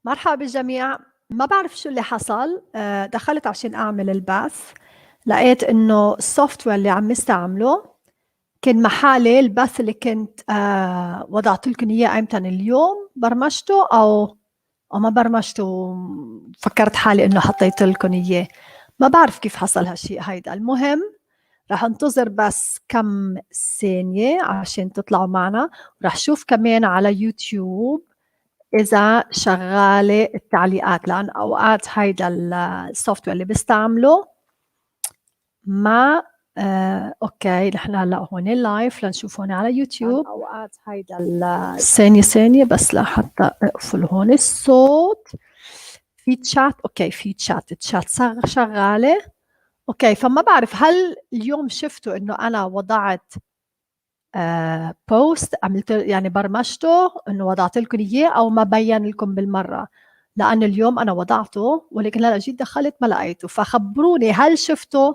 مرحبا بالجميع. ما بعرف شو اللي حصل. دخلت عشان أعمل البث، لقيت إنه السوفت وير اللي عم استعمله كان محالي البث اللي كنت وضعت لكم إياه أيمتى اليوم. برمجته أو ما برمجته، فكرت حالي إنه حطيت لكم إياه. ما بعرف كيف حصل هالشيء هيدا. المهم رح انتظر بس كم ثانية عشان تطلعوا معنا، ورح شوف كمان على يوتيوب إذا شغالة التعليقات، لأن أوقات هيدا السوفت وير اللي بستعمله ما أوكي. نحن هلا هون لايف لنشوف هون على يوتيوب. أوقات هيدا ثانية بس لحتى أقفل هون الصوت. في تشات، أوكي في تشات شغالة. أوكي، فما بعرف هل اليوم شفتوا إنه أنا وضعت بوست، عملت يعني برمجته انه وضعت لكم اياه او ما بين لكم بالمره، لان اليوم انا وضعته ولكن هلا جيت دخلت ما لقيته. فخبروني هل شفتوا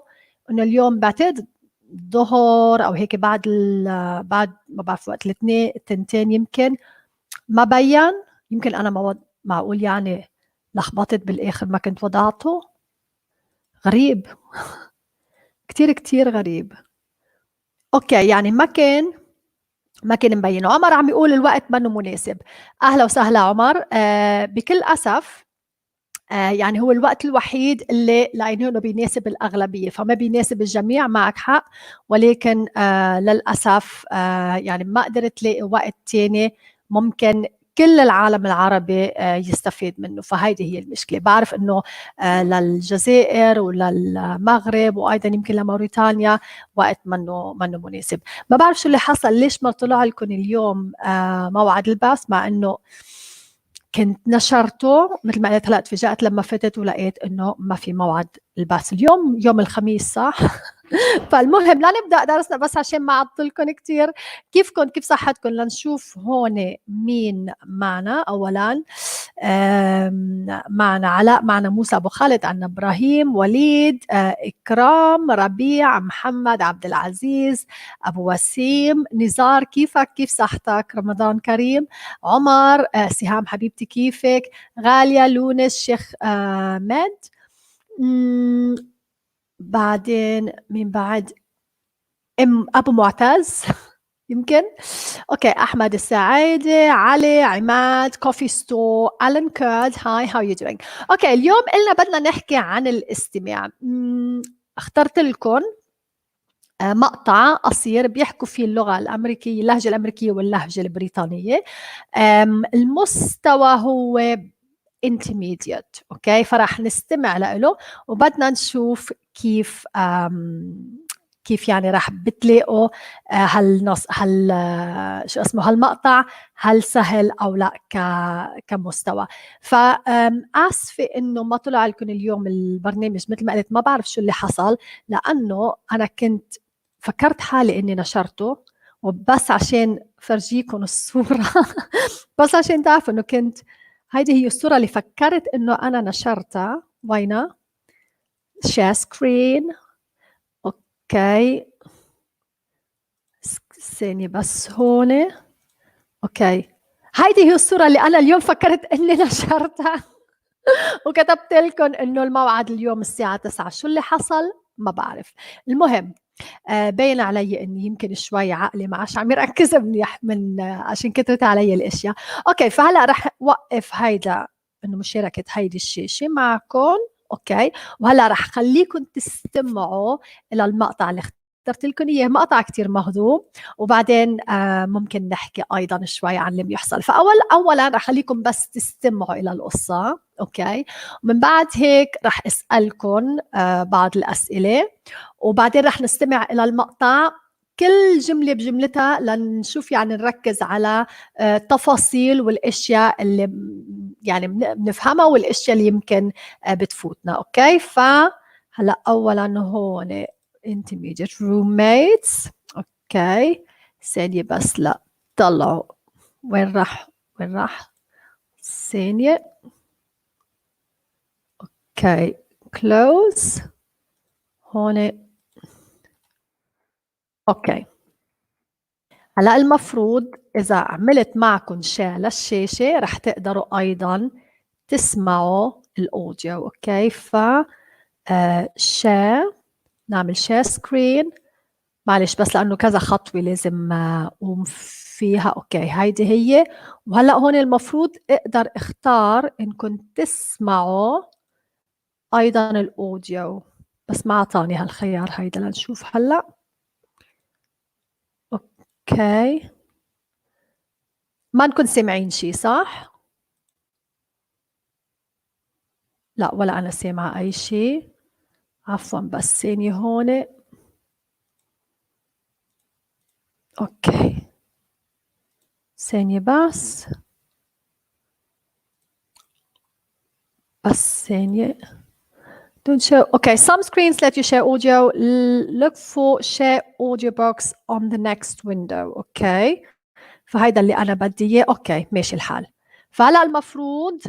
انه اليوم بعتقد الظهر او هيك بعد ما بعرف وقت الاثنين التنتين يمكن ما بين. يمكن انا معقول يعني لخبطت بالاخر ما كنت وضعته. غريب. كتير غريب. اوكي يعني ما كان مبين. عمر عم يقول الوقت منه مناسب. أهلا وسهلا عمر. بكل أسف يعني هو الوقت الوحيد اللي لأنه بيناسب الأغلبية، فما بيناسب الجميع. معك حق، ولكن للأسف يعني ما قدرت لاقي وقت تاني ممكن كل العالم العربي يستفيد منه. فهيدي هي المشكلة. بعرف انه للجزائر وللمغرب وايضا يمكن لموريتانيا وقت منه مناسب. ما بعرف شو اللي حصل، ليش ما طلع لكم اليوم موعد البث، مع انه كنت نشرته مثل ما قلت. هلا تفاجأت لما فتت ولقيت انه ما في موعد البث اليوم، يوم الخميس صح؟ فالمهم لا نبدأ درسنا بس عشان ما أعطلكم كتير. كيفكم؟ كيف صحتكم؟ لنشوف هون مين معنا. أولا معنا علاء، معنا موسى أبو خالد، عنا إبراهيم، وليد، إكرام، ربيع، محمد، عبد العزيز، أبو وسيم، نزار. كيفك؟ كيف صحتك؟ رمضان كريم. عمر، سهام حبيبتي كيفك؟ غالية، لونس، شيخ مد. بعدين مين بعد؟ أبو معتز يمكن. أوكي، أحمد السعيدي، علي، عماد، كوفي ستو، ألان كيرد. هاي، هاو يو دوينج؟ أوكي، اليوم قلنا بدنا نحكي عن الاستماع. اخترت لكم مقطع قصير بيحكوا فيه اللغة الأمريكية، اللهجة الأمريكية واللهجة البريطانية. المستوى هو intermediate. أوكي، فرح نستمع له وبدنا نشوف كيف يعني راح بتلاقوا شو اسمه هالمقطع هل سهل او لا كمستوى. فآسفة انه ما طلع لكم اليوم البرنامج. مثل ما قلت ما بعرف شو اللي حصل، لانه انا كنت فكرت حالي اني نشرته، وبس عشان فرجيكم الصورة بس عشان تعرفوا انه كنت هيدي هي الصورة اللي فكرت انه انا نشرتها. وينها؟ شير سكرين. اوكي ثانية بس هون. اوكي هيدي هي الصورة اللي انا اليوم فكرت اني نشرتها وكتبت لكم انه الموعد اليوم الساعة 9. شو اللي حصل؟ ما بعرف. المهم باين علي اني يمكن شوي عقلي ما عادش عم يركز منيح من عشان كترت علي الاشياء. اوكي، فهلا رح وقف هيدا انه مشاركة هيدي الشاشة معكم. اوكي، وهلا رح خليكم تستمعوا الى المقطع اللي اخترت لكم اياه. مقطع كتير مهضوم، وبعدين ممكن نحكي ايضا شوي عن اللي بيحصل. اولا رح خليكم بس تستمعوا الى القصة. اوكي، ومن بعد هيك رح اسالكم بعض الاسئله، وبعدين رح نستمع إلى المقطع كل جملة بجملتها لنشوف يعني نركز على التفاصيل والاشياء اللي يعني بنفهمها والاشياء اللي يمكن بتفوتنا. اوكي، فهلا اولا هون intermediate roommates. اوكي ثانية بس، لا طلعوا. وين راح ثانية. اوكي close هون. اوكي هلا المفروض اذا عملت معكم شير للشاشه رح تقدروا ايضا تسمعوا الأوديو. أوكي، شير، نعمل شير سكرين. معلش بس لأنه كذا خطوة لازم أقوم فيها. أوكي، هيدي هي. وهلأ هون المفروض أقدر اختار إن كنت تسمعوا أيضا الأوديو، بس ما أعطاني هالخيار هيدا. لنشوف هلأ. أوكي، ما نكون سامعين شي صح؟ لا، ولا أنا سامعة أي شي. عفوا بس ثانية هون. أوكي، ثانية بس ثانية. Don't show. Okay, some screens let you share audio. Look for share audio box on the next window. Okay, فهيدا اللي أنا بدي إياه. أوكي، ماشي الحال. فهلا المفروض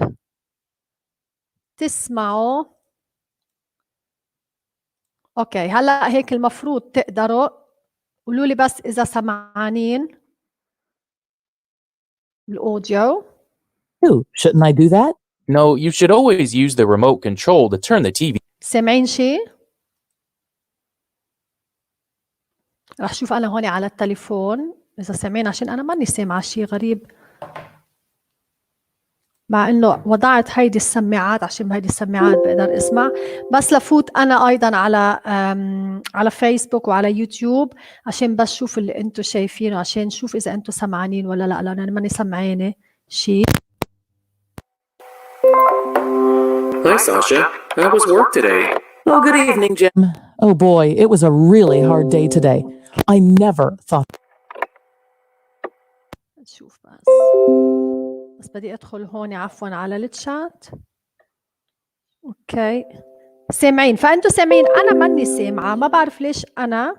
تسمعوا. أوكي، هلا هيك المفروض تقدروا. قولوا لي بس إذا سمعانين الأوديو. Shouldn't I do that? No, you should always use the remote control to turn the TV. سامعين شي؟ رح شوف أنا هون على التليفون إذا سامعين، عشان أنا ماني سامعة شي. غريب، مع إنه وضعت هيدي السماعات، عشان بهيدي السماعات بقدر أسمع. بس لفوت أنا أيضا على فيسبوك وعلى يوتيوب عشان بس شوف اللي أنتو شايفينه، عشان شوف إذا أنتو سمعانين ولا لا، لأن أنا ماني سمعانة شي. Hi, Sasha. How was work today? Oh, good evening, Jim. Oh boy, it was a really hard day today. I never thought. شوف بس بدي أدخل هون عفوا على الشات. أوكي، سامعين؟ فأنتوا سامعين؟ أنا ماني سامعة، ما بعرف ليش أنا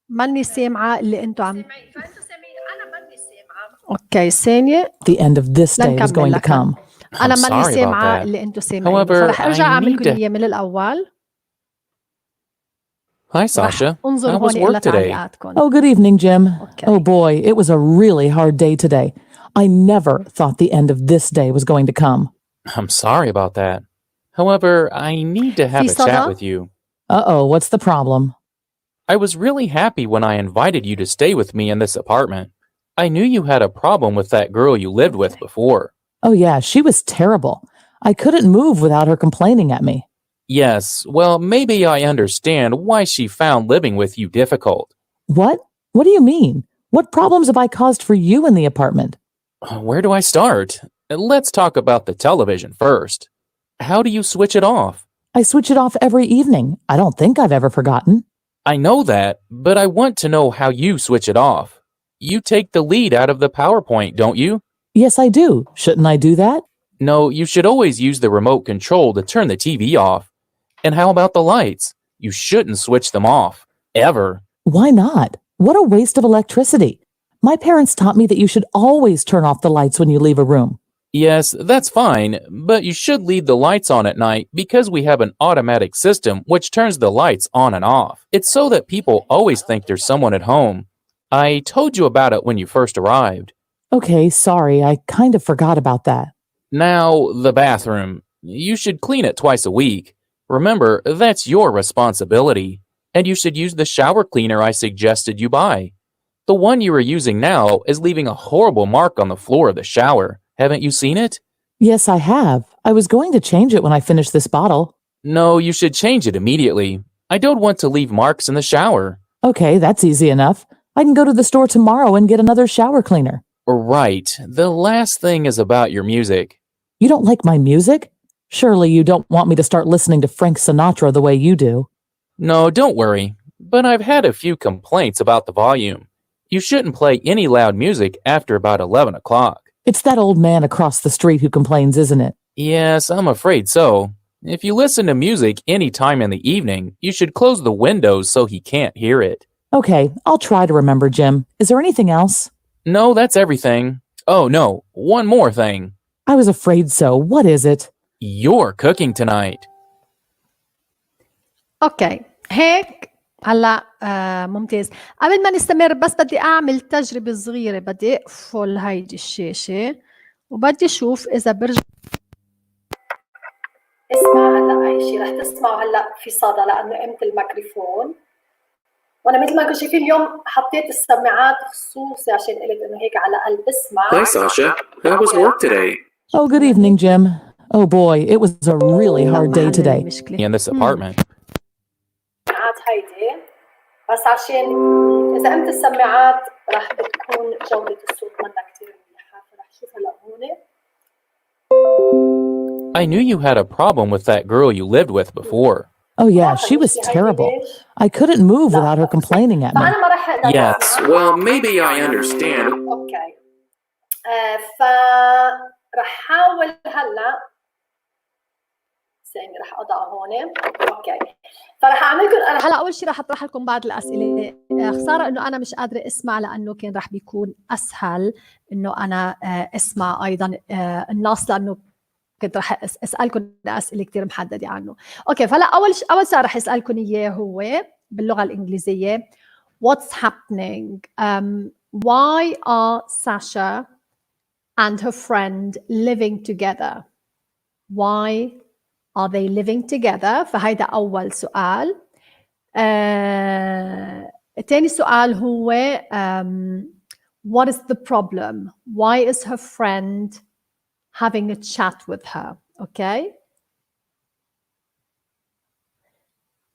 ماني سامعة اللي أنتوا عم. فأنتوا سامعين؟ أنا ماني سامعة. أوكي، ثانية. The end of this day was going to come. أنا ماني سامعة اللي أنتوا سامعين، فرح أرجع أعمل كل هي من الأول. Hi, Sasha. How was work today? Oh, good evening, Jim. Oh boy, it was a really hard day today. I never thought the end of this day was going to come. I'm sorry about that. However, I need to have a chat with you. Uh-oh, what's the problem? I was really happy when I invited you to stay with me in this apartment. I knew you had a problem with that girl you lived with before. Oh yeah, she was terrible. I couldn't move without her complaining at me. Yes, well, maybe I understand why she found living with you difficult. What? What do you mean? What problems have I caused for you in the apartment? Where do I start? Let's talk about the television first. How do you switch it off? I switch it off every evening. I don't think I've ever forgotten. I know that, but I want to know how you switch it off. You take the lead out of the PowerPoint, don't you? Yes, I do. Shouldn't I do that? No, you should always use the remote control to turn the TV off. And how about the lights? You shouldn't switch them off. Ever. Why not? What a waste of electricity. My parents taught me that you should always turn off the lights when you leave a room. Yes, that's fine, but you should leave the lights on at night because we have an automatic system which turns the lights on and off. It's so that people always think there's someone at home. I told you about it when you first arrived. Okay, sorry, I kind of forgot about that. Now, the bathroom. You should clean it twice a week. Remember, that's your responsibility. And you should use the shower cleaner I suggested you buy. The one you are using now is leaving a horrible mark on the floor of the shower. Haven't you seen it? Yes, I have. I was going to change it when I finished this bottle. No, you should change it immediately. I don't want to leave marks in the shower. Okay, that's easy enough. I can go to the store tomorrow and get another shower cleaner. Right. The last thing is about your music. You don't like my music? Surely you don't want me to start listening to Frank Sinatra the way you do. No, don't worry. But I've had a few complaints about the volume. You shouldn't play any loud music after about 11 o'clock. It's that old man across the street who complains, isn't it? Yes, I'm afraid so. If you listen to music any time in the evening, you should close the windows so he can't hear it. Okay, I'll try to remember, Jim. Is there anything else? No, that's everything. Oh, no, one more thing. I was afraid so. What is it? You're cooking tonight. أوكي، هيك هلا ممتاز. قبل ما نستمر بس بدي أعمل تجربة صغيرة. بدي أقفل هيدي الشاشة وبدي أشوف إذا برجع اسمع هلا اي شيء رح تسمعوا هلا في صدى لانه قمت الميكروفون. وانا مثل ما كنتوا شايفين اليوم حطيت السماعات خصوصي عشان قلت انه هيك على الاقل بسمع. Hi, Sasha. How was work today? Oh, good evening, Jim. Oh boy, it was a really hard day today. In this apartment. السماعات هيدي بس عشان اذا قمت السماعات رح بتكون جودة الصوت منا كتير منيحة، فرح شوف هلا هون. I knew you had a problem with that girl you lived with before. Oh yeah, she was terrible. I couldn't move without her complaining at me. فأنا ما رح أقدر Yes, أسمع. well, maybe I understand. اوكي. فرح حاول هلا ثانية رح أضعه هون. اوكي. فرح أعمل لكم أنا هلا أول شيء رح أطرح لكم بعض الأسئلة. خسارة إنه أنا مش قادرة أسمع لأنه كان رح بيكون أسهل إنه أنا أسمع أيضا النص لأنه كنت رح أسألكم أسئلة كتير محددة عنه. أوكي فهلا أول سؤال رح أسألكم إياه هو باللغة الإنجليزية What's happening? Why are Sasha and her friend living together? Why are they living together? فهيدا أول سؤال. تاني سؤال هو What is the problem? Why is her friend having a chat with her? Okay.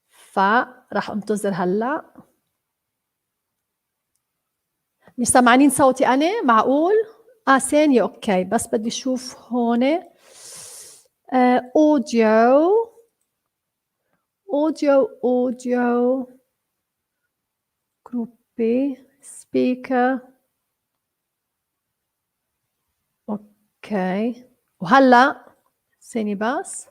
فرح انتظر هلا. مش سامعين صوتي أنا؟ معقول؟ ثانية أوكي بس بدي أشوف هون أوديو جروبي سبيكر. أوكي وهلا ثانية بس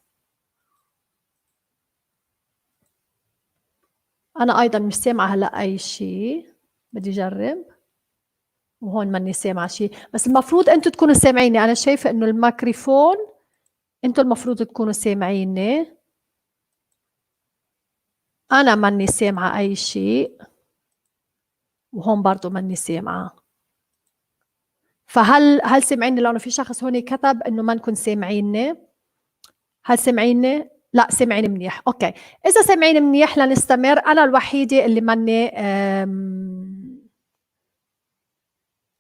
أنا أيضا مش سامعة هلا أي شيء. بدي أجرب وهون ماني سامعة شيء بس المفروض أنتوا تكونوا سامعيني. أنا شايفة إنه الميكروفون أنتوا المفروض تكونوا سامعيني. أنا ماني سامعة أي شيء وهون برضو ماني سامعة. فهل سامعيني؟ لأنه في شخص هون كتب إنه ما نكون سامعيني. هل سامعيني؟ لا سامعيني منيح. أوكي إذا سامعيني منيح لنستمر. أنا الوحيدة اللي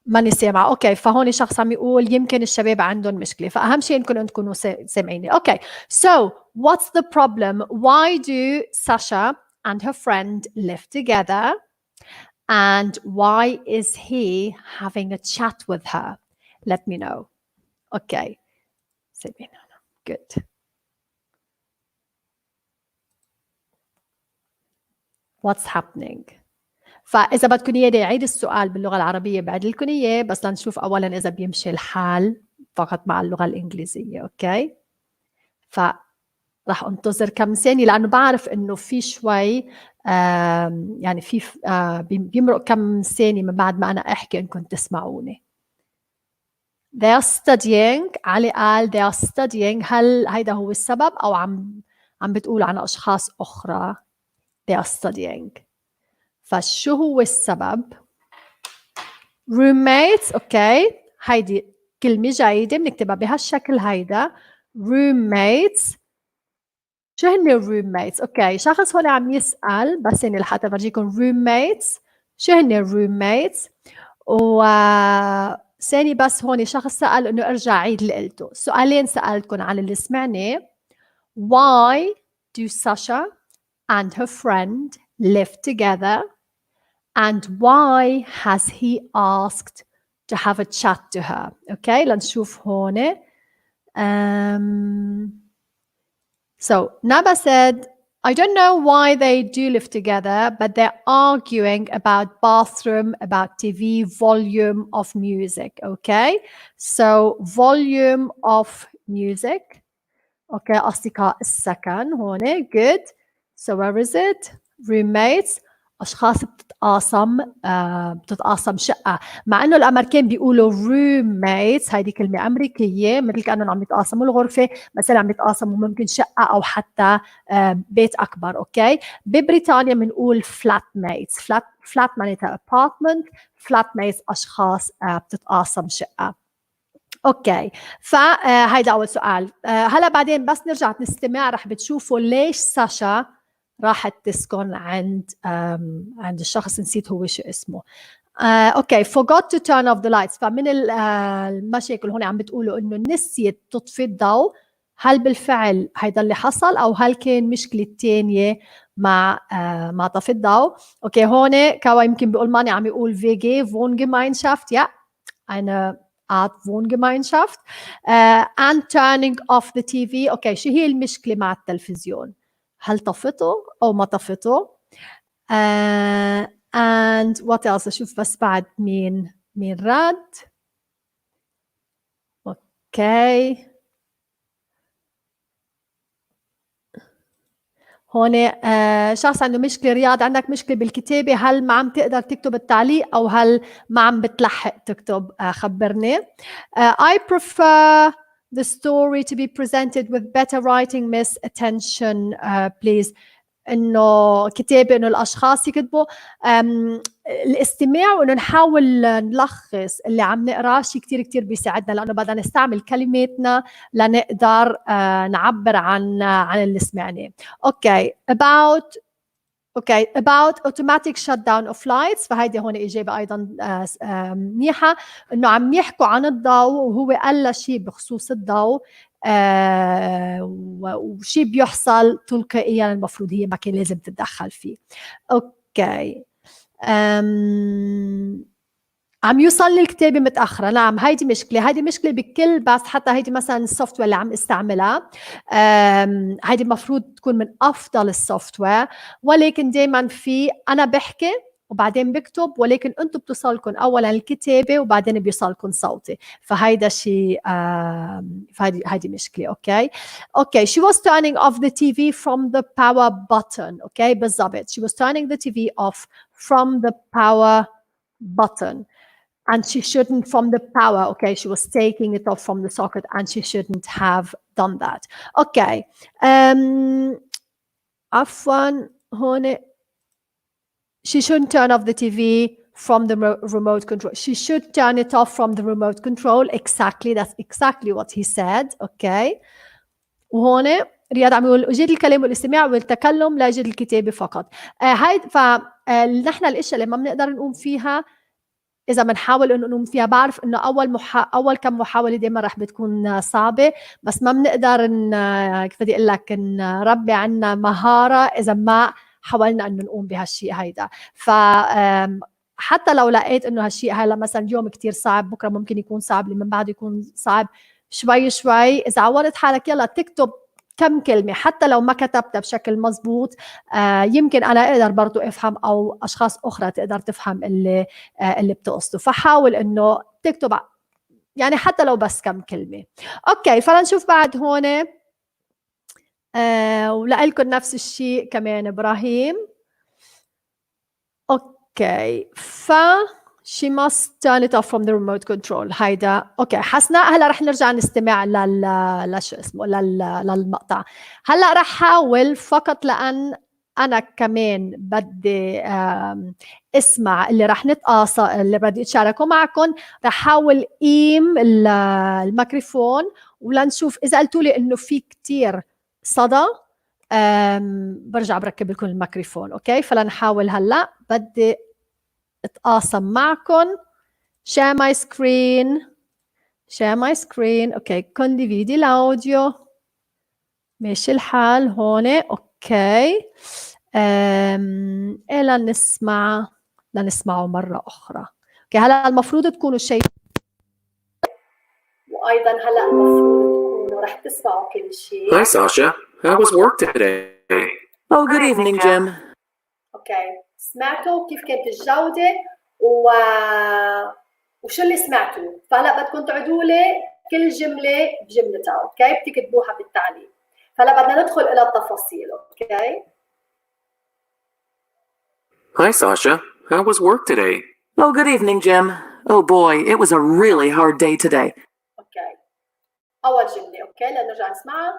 ماني سامعة. أوكي فهون شخص عم يقول يمكن الشباب عندهم مشكلة فأهم شيء إنكم تكونوا سامعيني. أوكي so what's the problem? Why do Sasha and her friend live together? And why is he having a chat with her? Let me know. Okay. Good. What's happening? فإذا بدكم إياه أعيد السؤال باللغة العربية بعد لكم إياه بس لنشوف أولاً إذا بيمشي الحال فقط مع اللغة الإنجليزية. أوكي. فرح أنتظر كم ثانية لأنه بعرف إنه في شوي يعني في بيمرق كم ثانية من بعد ما أنا أحكي إنكم تسمعوني. They are studying. علي قال they are studying. هل هيدا هو السبب أو عم بتقول عن أشخاص أخرى؟ They are studying. فشو هو السبب؟ roommates. أوكي هيدي كلمة جيدة بنكتبها بهالشكل هيدا roommates. شو هن roommates؟ أوكي شخص هون عم يسأل بس يعني لحتى أفرجيكم roommates شو هن roommates. ثاني بس هون شخص سأل إنه أرجع عيد اللي قلته. سؤالين سألتكم عن اللي سمعناه. Why do Sasha and her friend live together? And why has he asked to have a chat to her? Okay, لنشوف هون. So Naba said, I don't know why they do live together, but they're arguing about bathroom, about TV, volume of music. Okay, so volume of music. Okay, أصدقاء السكن هون. Good. So where is it? Roommates. أشخاص بتتقاسم شقة. مع إنه الأمريكان بيقولوا roommates. هيدي كلمة أمريكية مثل كأنهم عم يتقاسموا الغرفة مثلا عم يتقاسموا ممكن شقة أو حتى بيت أكبر. أوكي ببريطانيا بنقول flatmates. flat معناتها apartment. flatmates أشخاص بتتقاسم شقة. اوكي، فهيدا اول سؤال. هلا بعدين بس نرجع نستمع رح بتشوفوا ليش ساشا راحت تسكن عند الشخص نسيت هو شو اسمه. اوكي، forgot to turn off the lights. فمن المشاكل هون عم بتقولوا انه نسيت تطفي الضوء. هل بالفعل هيدا اللي حصل او هل كان مشكلة تانية مع طفي الضوء؟ اوكي، هون كوا يمكن بألمانيا عم يقول VG Wohngemeinschaft. ja eine Art Wohngemeinschaft. And turning off the TV. اوكي، شو هي المشكلة مع التلفزيون؟ هل طفته او ما طفته؟ and what else؟ اشوف بس بعد مين رد. اوكي، هون شخص عنده مشكلة. رياض، عندك مشكلة بالكتابة، هل ما عم تقدر تكتب التعليق أو هل ما عم بتلحق تكتب؟ خبرني. I prefer the story to be presented with better writing. Miss attention please. إنه كتابة، إنه الأشخاص يكتبوا الاستماع، وإنه نحاول نلخص اللي عم نقراه. شيء كتير بيساعدنا لأنه بدنا نستعمل كلماتنا لنقدر نعبر عن اللي سمعناه. أوكي، about automatic shutdown of lights. فهيدي هون إجابة أيضا منيحة، إنه عم يحكوا عن الضوء وهو قال شيء بخصوص الضوء وشيء بيحصل تلقائيا المفروض هي ما كان لازم تتدخل فيه. اوكي، عم يوصل لي الكتابة متأخرة. نعم، هيدي مشكلة بكل بس، حتى هيدي مثلا السوفت وير اللي عم استعملها هيدي المفروض تكون من أفضل السوفت وير، ولكن دايما أنا بحكي وبعدين بكتب، ولكن انتم بتوصلكم اولا الكتابه وبعدين بيوصلكم صوتي. فهيدا شيء هيدي مشكله. اوكي she was turning off the TV from the power button. اوكي بالضبط، she was turning the TV off from the power button and she shouldn't from the power. Okay, she was taking it off from the socket and she shouldn't have done that. اوكي عفوا هون she shouldn't turn off the TV from the remote control. She should turn it off from the remote control. Exactly, that's exactly what he said. Okay. وهون رياض عم يقول أجيد الكلام والاستماع والتكلم لا أجيد الكتابة فقط. فنحن الأشياء اللي ما بنقدر نقوم فيها إذا بنحاول إنه نقوم فيها، بعرف إنه أول كم محاولة دائما رح بتكون صعبة، بس ما بنقدر كيف بدي أقول لك نربي عنا مهارة إذا ما حاولنا إنه نقوم بهالشيء هيدا. حتى لو لقيت إنه هالشيء هلا مثلا اليوم كتير صعب، بكرة ممكن يكون صعب، اللي من بعده يكون صعب، شوي إذا عودت حالك يلا تكتب كم كلمة حتى لو ما كتبتها بشكل مزبوط، يمكن أنا أقدر برضو أفهم أو أشخاص أخرى تقدر تفهم اللي بتقصده. فحاول إنه تكتب يعني حتى لو بس كم كلمة. أوكي، فلنشوف بعد هون ولقلكم نفس الشيء كمان إبراهيم. أوكي، she must turn it off from the remote control. هيدا اوكي حسنا. هلا رح نرجع نستمع لشو اسمه للمقطع. هلا رح حاول فقط لان انا كمان بدي اسمع اللي رح نتقاصى اللي بدي اتشاركه معكم. رح حاول قيم الميكروفون ولنشوف اذا قلتوا لي انه في كتير صدى برجع بركب لكم الميكروفون. اوكي، فلنحاول هلا بدي اتقاسم معكم. share my screen. اوكي، كونديفيدي الاوديو. ماشي الحال هون. اوكي لنسمعه مرة أخرى. اوكي، هلا المفروض تكونوا شايفين، وأيضا هلا المفروض تكونوا رح تسمعوا كل شيء. Hi, Sasha. How was work today? Oh, good evening, Jim. اوكي، سمعتوا كيف كانت الجودة وشو اللي سمعتوا؟ فهلا بدكم تعيدوا لي كل جملة بجملتها. اوكي، بتكتبوها بالتعليق. فهلا بدنا ندخل إلى التفاصيل. اوكي. Hi, Sasha. How was work today? Oh, good evening, Jim. Oh boy, it was a really hard day today. اوكي، أول جملة. اوكي، لنرجع نسمعها.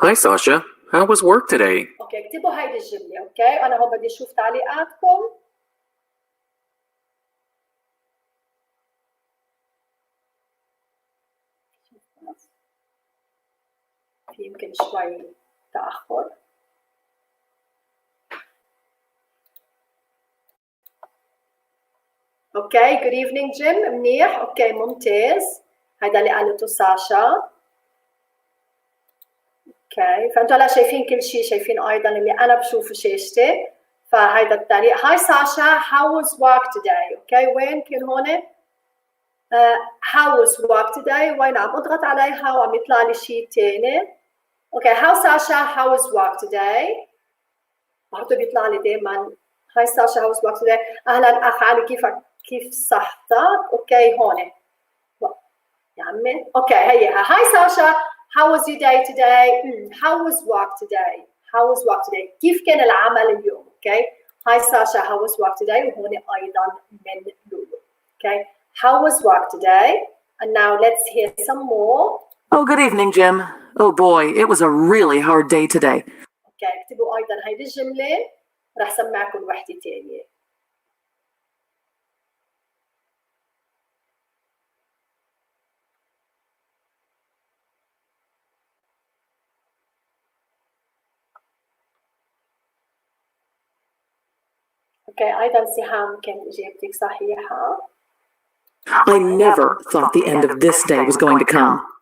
Hi, Sasha. How was work today? اوكي، اكتبوا هيدي الجملة. اوكي، أنا هون بدي أشوف تعليقاتكم. في يمكن شوي تأخر. اوكي good evening جيم. منيح. اوكي ممتاز. هيدا اللي قالته ساشا. اوكي فانتوا هلا شايفين كل شيء، شايفين ايضا اللي انا بشوفه شاشتي. فهيدا الطريق. هاي ساشا how was work today. اوكي وين كان هون؟ how was work today. وين عم اضغط عليها وعم يطلع لي شيء ثاني. اوكي how ساشا how was work today. برضه بيطلع لي دائما هاي ساشا how was work today. اهلا اخ علي كيفك؟ كيف صحتك؟ اوكي هون يا عمي. اوكي هاي ساشا how was your day today. how was work today. how was work today. كيف كان العمل اليوم. اوكي هاي ساشا how was work today. وهون ايضا من لولو. اوكي how was work today. and now let's hear some more. Oh, good evening, Jim. Oh boy, it was a really hard day today. اوكي اكتبوا ايضا هيدي الجمله. رح سمعكم وحده ثانيه. اوكي ايضا سهام كانت اجابتك صحيحه. I never thought the end of this day was going to come.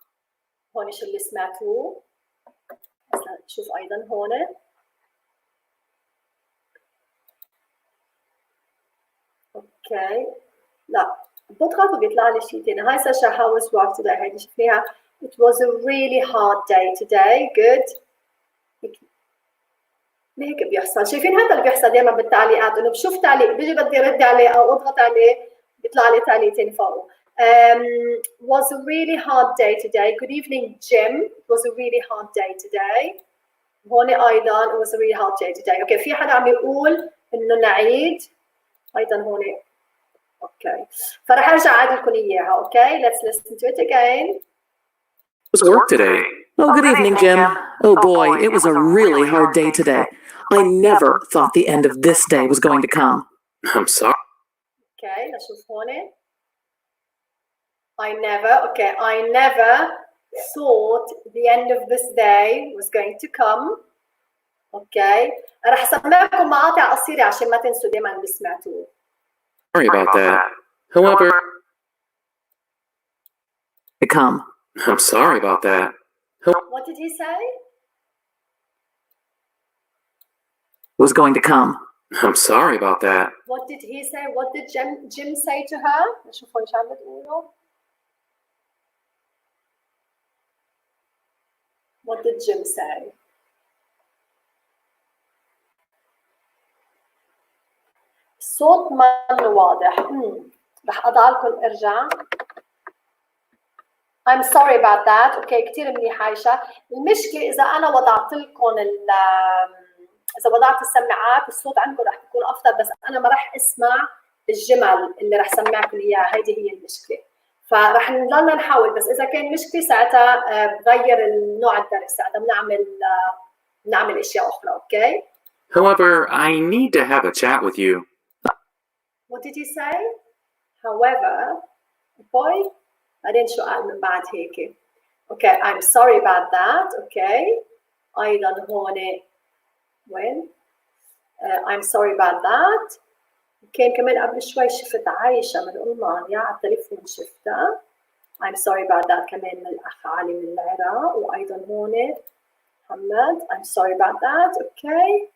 هون شو اللي سمعتوه؟ شوف ايضا هون. اوكي لا بضغط وبيطلع لي شيء ثاني. هاي ساشا how was work today. هيدي شفناها. It was a really hard day today. good. هيك بيحصل. شايفين هذا اللي بيحصل دائما بالتعليقات، انه بشوف تعليق بيجي بدي ارد عليه او اضغط عليه بيطلع لي تعليق ثاني فوقه. was a really hard day today. good evening Jim. It was a really hard day today. هون ايضا it was a really hard day today. اوكي في حدا عم يقول انه نعيد ايضا هون. اوكي فرح ارجع اعيد لكم اياها. اوكي let's listen to it again. It was work today. Oh, good evening, Jim. Oh boy, it was a really hard day today. I never thought the end of this day was going to come. I'm sorry. اوكي نشوف هون. I never thought the end of this day was going to come. اوكي رح سمعكم مقاطع قصيره عشان ما تنسوا دائما اللي سمعتوه. Sorry about that. However, To come. I'm sorry about that. What did he say? Was going to come. I'm sorry about that. What did he say? What did Jim say to her? نشوف هون شو عم بتقولوا. What did Jim say? الصوت ما واضح. رح اضع لكم ارجع. I'm sorry about that. اوكي كثير منيح عايشة. المشكلة إذا أنا وضعت لكم إذا وضعت السماعات الصوت عندكم رح يكون أفضل، بس أنا ما رح أسمع الجمل اللي رح سمعكم إياها. هيدي هي المشكلة. فرح نضلنا نحاول، بس إذا كان مشكلة ساعتها بغير النوع الدرس، ساعتها بنعمل أشياء أخرى. أوكي. However, I need to have a chat with you. What did he say? However, boy. بعدين شو قال من بعد هيك؟ اوكي I'm sorry about that. اوكي ايضا هون وين؟ I'm sorry about that. كان كمان قبل شوي شفت عايشة من ألمانيا على التليفون شفتها. I'm sorry about that كمان من الأخ علي من العراق. وأيضا هون محمد I'm sorry about that. اوكي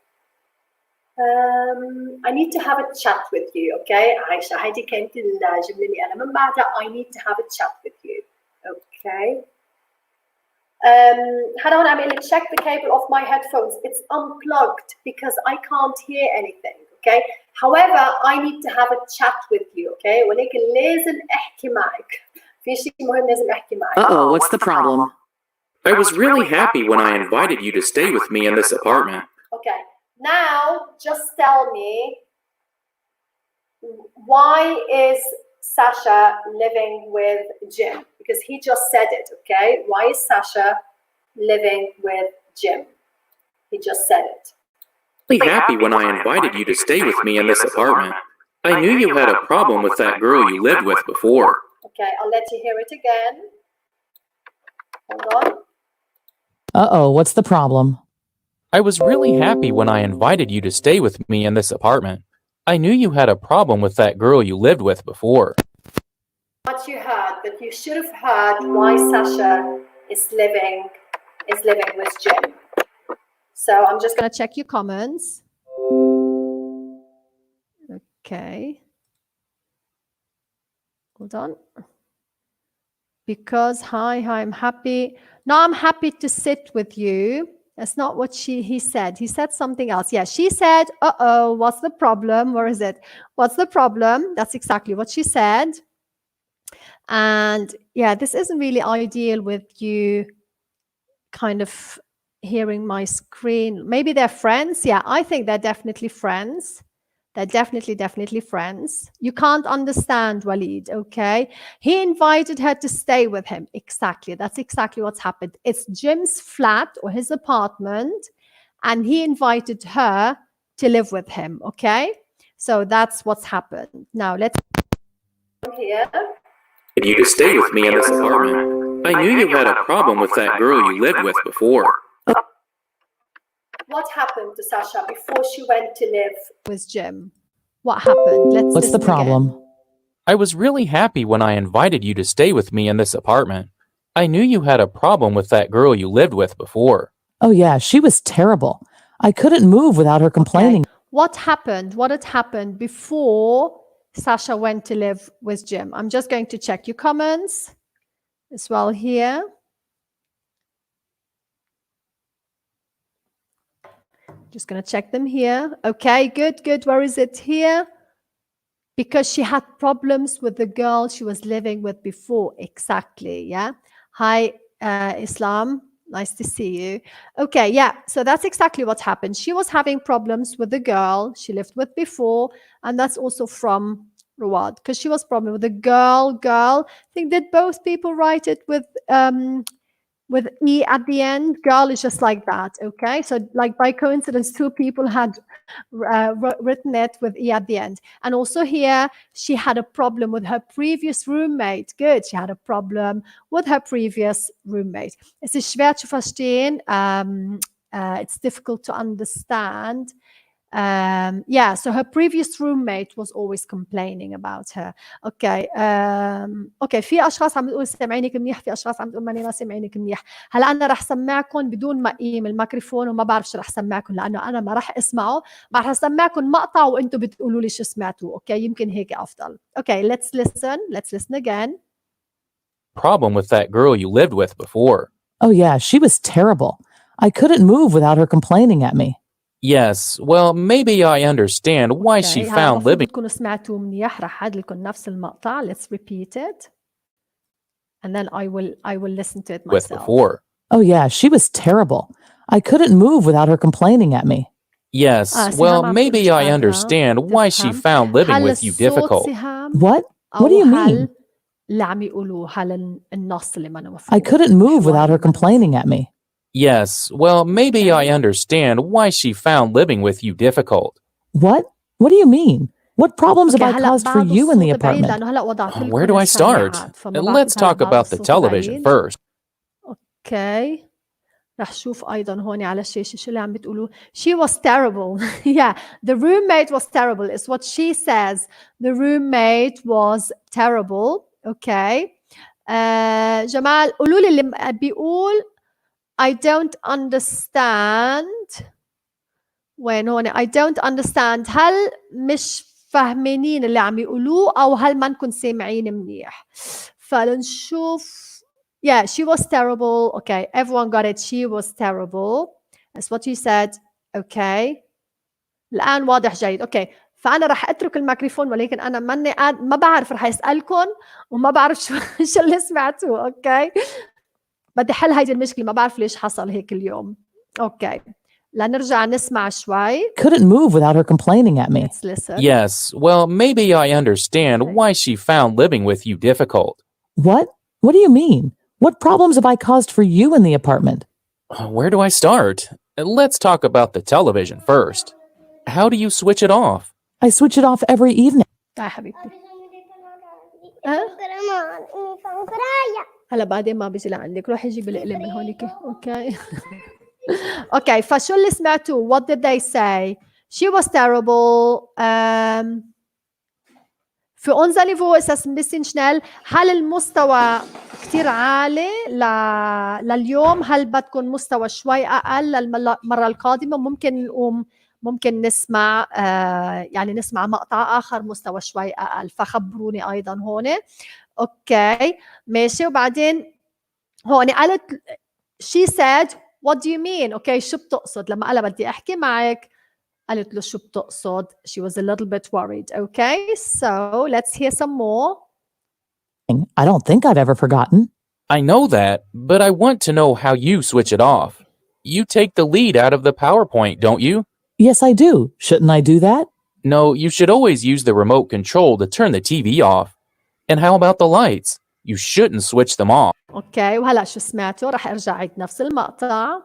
I need to have a chat with you. اوكي عايشة هيدي كانت الجملة اللي أنا من بعدها I need to have a chat with you. اوكي حدا هون عم يقول لك check the cable of my headphones. It's unplugged because I can't hear anything. Okay. However, I need to have a chat with you. Okay. ولكن لازم أحكي معك. في شيء مهم لازم أحكي معك. Uh-oh, what's the problem? I was really happy when I invited you to stay with me in this apartment. Okay. Now, just tell me, why is Sasha living with Jim? Because he just said it, okay? Why is Sasha living with Jim? He just said it. Really happy when I invited you to stay with me in this apartment. I knew you had a problem with that girl you lived with before. Okay, I'll let you hear it again. Hold on. Uh-oh, what's the problem? I was really happy when I invited you to stay with me in this apartment. I knew you had a problem with that girl you lived with before. What you heard, but you should have heard why Sasha is living with Jim. So I'm just going to check your comments. Okay. Hold on. Because hi, I'm happy. No, I'm happy to sit with you. That's not what he said. He said something else. Yeah, she said, uh-oh, what's the problem? Where is it? What's the problem? That's exactly what she said. And yeah, this isn't really ideal with you kind of hearing my screen. Maybe they're friends. Yeah, I think they're definitely friends. They're definitely friends. You can't understand Walid, okay? He invited her to stay with him. Exactly. That's exactly what's happened. It's Jim's flat or his apartment, and he invited her to live with him, okay? So that's what's happened. Now let's here. You to stay with me in this apartment. I knew you had a problem with that girl you lived with before. What happened to Sasha before she went to live with Jim? What happened? What's the problem? I was really happy when I invited you to stay with me in this apartment. I knew you had a problem with that girl you lived with before. Oh yeah, she was terrible. I couldn't move without her complaining. Okay. What happened? What had happened before Sasha went to live with Jim? I'm just going to check your comments as well here. Just going to check them here. Okay, good. Where is it here? Because she had problems with the girl she was living with before. Exactly, yeah. Hi, Islam. Nice to see you. Okay, yeah. So that's exactly what happened. She was having problems with the girl she lived with before. And that's also from Rawad. Because she was problem with the girl. I think did both people write it with E at the end? Girl is just like that, okay? So like by coincidence, two people had written it with E at the end. And also here, she had a problem with her previous roommate. Good, she had a problem with her previous roommate. Es ist schwer zu verstehen. It's difficult to understand. Yeah, so her previous roommate was always complaining about her. Okay. Okay, في أشخاص عم تقول سمعينك منيح، في أشخاص عم تقول ماني ما سمعينك منيح. هلا أنا رح سمعكم بدون ما أقيم الميكروفون وما بعرف شو رح سمعكم لأنه أنا ما رح أسمعه، رح سمعكم مقطع وأنتم بتقولوا لي شو سمعتوا. أوكي، يمكن هيك أفضل. Okay, let's listen again. Problem with that girl you lived with before. Oh yeah, she was terrible. I couldn't move without her complaining at me. Yes, well, maybe I understand why she found living تكونوا سمعتوا منيح. رح أعيد لكم نفس المقطع. Let's repeat it. And then I will listen to it myself. with before. Oh yeah, she was terrible. I couldn't move without her complaining at me. Yes, well, maybe I understand why she found living with you difficult. What? What do you mean? اللي عم يقولوه هل النص اللي ما أنا I couldn't move without her complaining at me. Yes, well, maybe I understand why she found living with you difficult. What? What do you mean? What problems have I caused for you in the apartment? Where do I start? Let's talk about the television first. Okay. رح شوف أيضا هون على الشاشة شو اللي عم بتقولوا. She was terrible. Yeah, the roommate was terrible is what she says. The roommate was terrible. Okay. جمال قولوا لي اللي بيقول I don't understand. وين هون I don't understand. هل مش فاهمينين اللي عم يقولوه أو هل ما نكون سامعين منيح؟ فلنشوف. Yeah, she was terrible. Okay, everyone got it. She was terrible. That's what you said. Okay. الآن واضح جيد. Okay. فأنا رح أترك الميكروفون ولكن أنا ما بعرف رح أسألكم وما بعرف شو اللي سمعتوه. Okay. بدي حل هيدي المشكلة ما بعرف ليش حصل هيك اليوم. Okay. لنرجع نسمع شوي. Couldn't move without her complaining at me. Let's listen. Yes, well, maybe I understand why she found living with you difficult. What? What do you mean? What problems have I caused for you in the apartment? Where do I start? Let's talk about the television first. How do you switch it off? I switch it off every evening. يا حبيبتي. هلا بعدين ما بيجي لعندك، روحي جيبي القلم من هونيك. اوكي. اوكي، فشو اللي سمعتوه؟ What did they say? She was terrible. Für unser Niveau ist das ein bisschen schnell. هل المستوى كتير عالي لليوم؟ هل بدكم مستوى شوي أقل للمرة القادمة؟ ممكن نسمع يعني نسمع مقطع آخر مستوى شوي أقل، فخبروني أيضا هون. أوكي ماشي. وبعدين هون قالت she said what do you mean؟ أوكي شو بتقصد؟ لما قالها بدي أحكي معك قالت له شو بتقصد. She was a little bit worried. Okay, so let's hear some more. I don't think I've ever forgotten. I know that, but I want to know how you switch it off. You take the lead out of the PowerPoint, don't you? Yes, I do. Shouldn't I do that? No, you should always use the remote control to turn the TV off. And how about the lights? You shouldn't switch them off. Okay, وهلا شو سمعتوا؟ رح ارجع اعيد نفس المقطع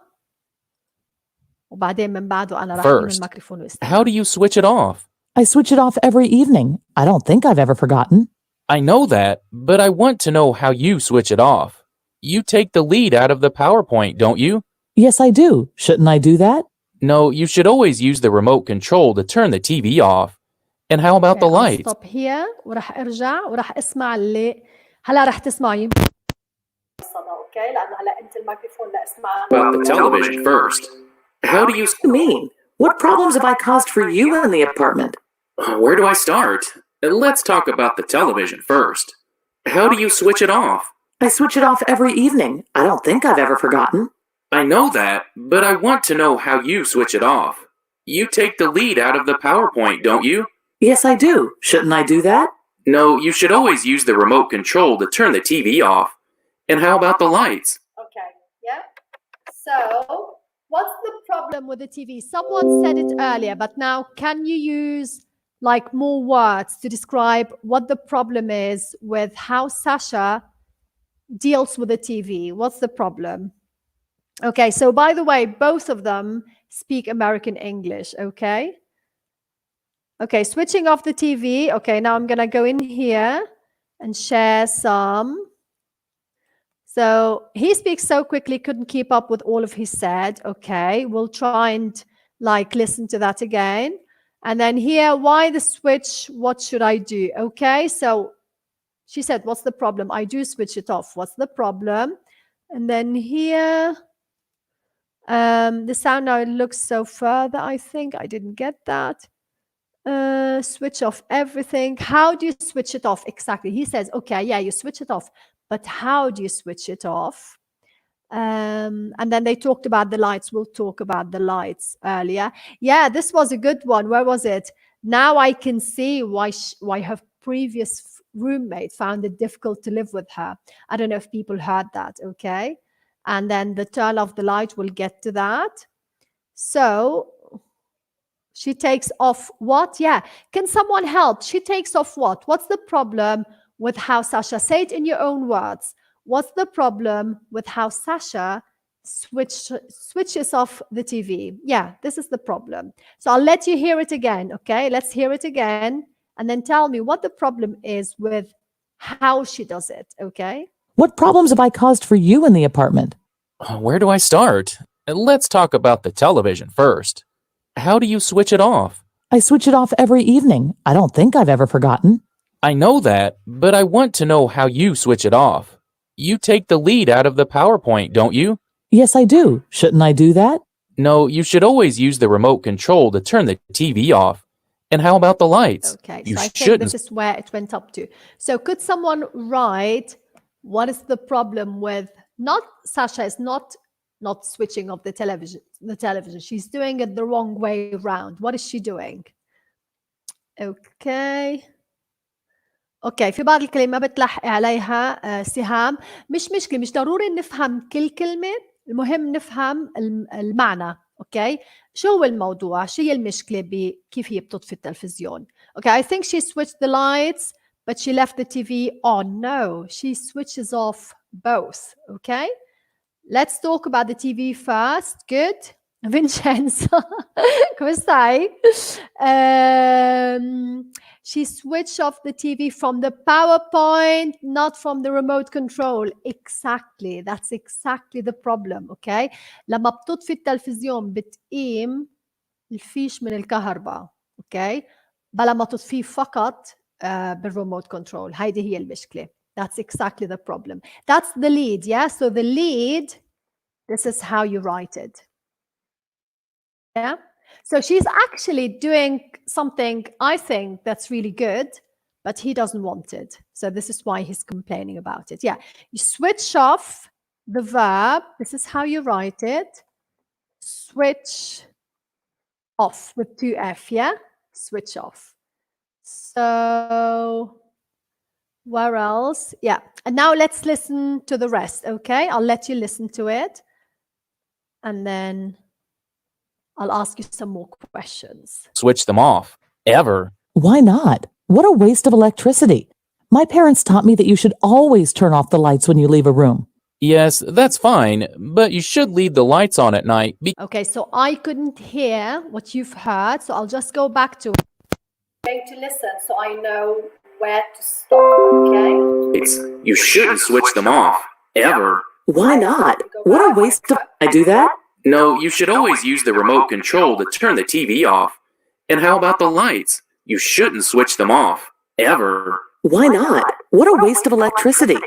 وبعدين من بعده انا رح اقول الميكروفون واستمع. How do you switch it off? I switch it off every evening. I don't think I've ever forgotten. I know that, but I want to know how you switch it off. You take the lead out of the PowerPoint, don't you? Yes, I do. Shouldn't I do that? No, you should always use the remote control to turn the TV off. And how about the lights? Stop here وراح ارجع وراح اسمع اللي هلا راح تسمعوا يمكن صدى. اوكي لانه هلا انت الميكروفون لاسمع. About the television first. How do you mean? What problems have I caused for you in the apartment? Where do I start? Let's talk about the television first. How do you switch it off? I switch it off every evening. I don't think I've ever forgotten. I know that, but I want to know how you switch it off. You take the lead out of the PowerPoint, don't you? Yes, I do. Shouldn't I do that? No, you should always use the remote control to turn the TV off. And how about the lights? Okay, yeah. So, what's the problem with the TV? Someone said it earlier, but now can you use like more words to describe what the problem is with how Sasha deals with the TV? What's the problem? Okay, so by the way, both of them speak American English, okay? Okay, switching off the TV. Okay, now I'm going to go in here and share some. So he speaks so quickly, couldn't keep up with all of his said. Okay, we'll try and like listen to that again. And then here, why the switch? What should I do? Okay, so she said, what's the problem? I do switch it off. What's the problem? And then here, the sound now looks so further, I think. I didn't get that. Switch off everything. How do you switch it off? Exactly. He says, okay, yeah, you switch it off. But how do you switch it off? And then they talked about the lights. We'll talk about the lights earlier. Yeah, this was a good one. Where was it? Now I can see why her previous roommate found it difficult to live with her. I don't know if people heard that, okay? And then the turn off the light, we'll get to that. So she takes off what? Yeah. Can someone help? She takes off what? What's the problem with how Sasha, say it in your own words. What's the problem with how Sasha switches off the TV? Yeah, this is the problem. So I'll let you hear it again, okay? Let's hear it again. And then tell me what the problem is with how she does it, okay? What problems have I caused for you in the apartment? Where do I start? Let's talk about the television first. How do you switch it off? I switch it off every evening. I don't think I've ever forgotten. I know that, but I want to know how you switch it off. You take the lead out of the PowerPoint, don't you? Yes, I do. Shouldn't I do that? No, you should always use the remote control to turn the TV off. And how about the lights? Okay, you so I think shouldn't. this is where it went up to. So could someone write what is the problem with not Sasha is not switching off the television. She's doing it the wrong way around. What is she doing? Okay. اوكي في بعض الكلمات بتلحق عليها سهام. مش مشكله، مش ضروري نفهم كل كلمه، المهم نفهم المعنى. اوكي شو هو الموضوع؟ شو هي المشكله بكيف هي بتطفي التلفزيون؟ Okay, I think she switched the lights but she left the TV on. No, she switches off both. Okay, let's talk about the TV first. Good. Vincenzo, come stai? She switched off the TV from the PowerPoint, not from the remote control. Exactly. That's exactly the problem. Okay. لما بتطفي التلفزيون بتقيم الفيش من الكهرباء. Okay. بلا ما تطفيه فقط بالremote control. هيدي هي المشكلة. That's exactly the problem. That's the lead. Yeah. So the lead, this is how you write it. Yeah. So she's actually doing something, I think, that's really good, but he doesn't want it. So this is why he's complaining about it. Yeah. You switch off the verb. This is how you write it. Switch off with 2F. Yeah. Switch off. So where else? Yeah. And now let's listen to the rest. Okay. I'll let you listen to it. And then I'll ask you some more questions. Switch them off. Ever. Why not? What a waste of electricity. My parents taught me that you should always turn off the lights when you leave a room. Yes, that's fine, but you should leave the lights on at night. Okay, so I couldn't hear what you've heard, so I'll just go back to it. I'm going to listen so I know where to stop, okay? You shouldn't switch them off. Ever. Why not? What a waste of... I do that? No, you should always use the remote control to turn the TV off. And how about the lights? You shouldn't switch them off. Ever. Why not? What a waste of electricity.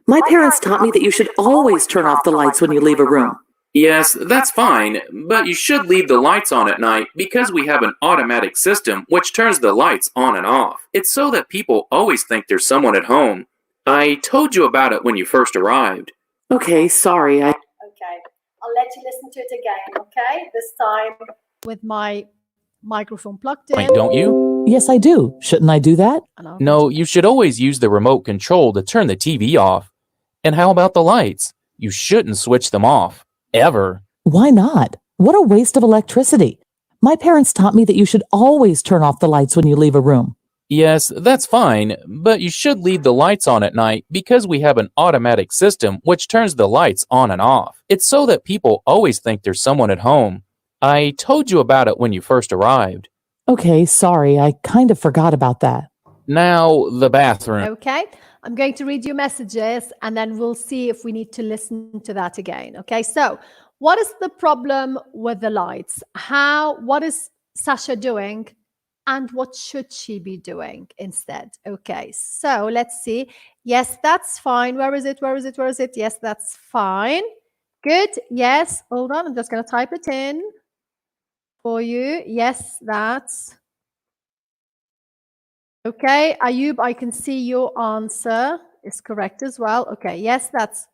My parents taught me that you should always turn off the lights when you leave a room. Yes, that's fine, but you should leave the lights on at night because we have an automatic system which turns the lights on and off. It's so that people always think there's someone at home. I told you about it when you first arrived. Okay, sorry. Okay, I'll let you listen to it again, okay? This time with my microphone plugged in. Wait, don't you? Yes, I do. Shouldn't I do that? No, you should always use the remote control to turn the TV off. And how about the lights? You shouldn't switch them off. Ever. Why not? What a waste of electricity. My parents taught me that you should always turn off the lights when you leave a room. Yes, that's fine, but you should leave the lights on at night because we have an automatic system which turns the lights on and off. It's so that people always think there's someone at home. I told you about it when you first arrived. Okay, sorry. I kind of forgot about that. Now, the bathroom. Okay, I'm going to read you messages and then we'll see if we need to listen to that again. Okay, so what is the problem with the lights? What is Sasha doing? And what should she be doing instead? Okay, so let's see. Yes, that's fine. Where is it? Where is it? Where is it? Yes, that's fine. Good. Yes. Hold on. I'm just going to type it in for you. Yes, that's okay. Ayub, I can see your answer is correct as well. Okay. Yes, that's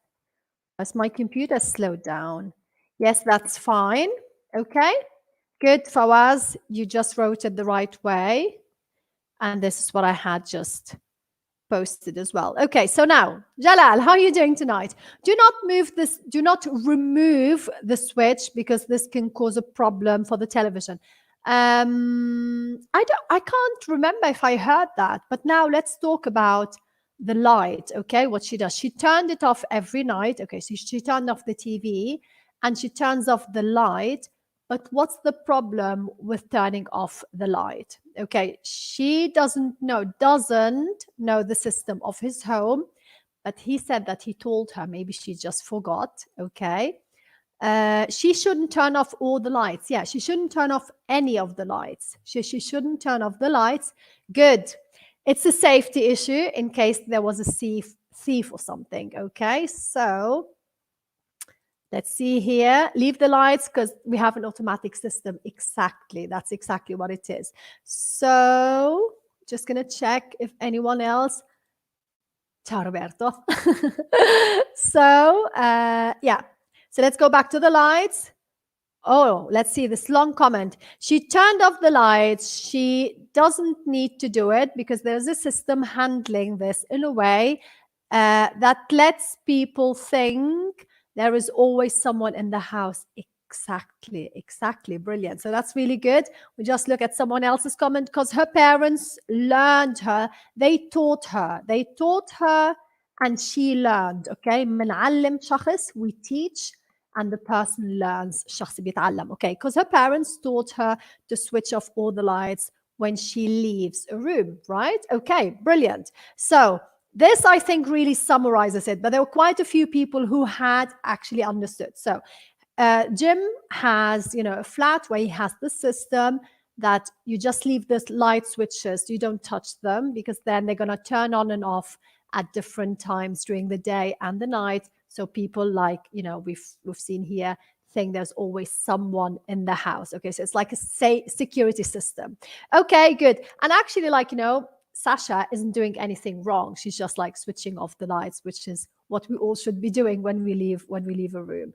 my computer slowed down. Yes, that's fine. Okay. Good, Fawaz, you just wrote it the right way. And this is what I had just posted as well. Okay, so now, Jalal, how are you doing tonight? Do not remove the switch because this can cause a problem for the television. I can't remember if I heard that, but now let's talk about the light, okay, what she does. She turned it off every night. Okay, so she turned off the TV and she turns off the light. But what's the problem with turning off the light? Okay, she doesn't know the system of his home, but he said that he told her, maybe she just forgot, okay? She shouldn't turn off all the lights. Yeah, she shouldn't turn off any of the lights. She shouldn't turn off the lights. Good. It's a safety issue in case there was a thief or something, okay? So let's see here. Leave the lights because we have an automatic system. Exactly. That's exactly what it is. So just going to check if anyone else. Ciao, Roberto. So, yeah. So let's go back to the lights. Oh, let's see this long comment. She turned off the lights. She doesn't need to do it because there's a system handling this in a way that lets people think there is always someone in the house. Exactly. Brilliant. So that's really good. We just look at someone else's comment because her parents learned her. They taught her and she learned. Okay. منعلم شخص, we teach and the person learns. الشخص بيتعلم. Okay, because her parents taught her to switch off all the lights when she leaves a room, right? Okay, brilliant. So this, I think, really summarizes it, but there were quite a few people who had actually understood. So Jim has, a flat where he has the system that you just leave the light switches, you don't touch them, because then they're going to turn on and off at different times during the day and the night. So people we've seen here, think there's always someone in the house. Okay, so it's like a security system. Okay, good. And actually, Sasha isn't doing anything wrong. She's just like switching off the lights, which is what we all should be doing when we leave a room.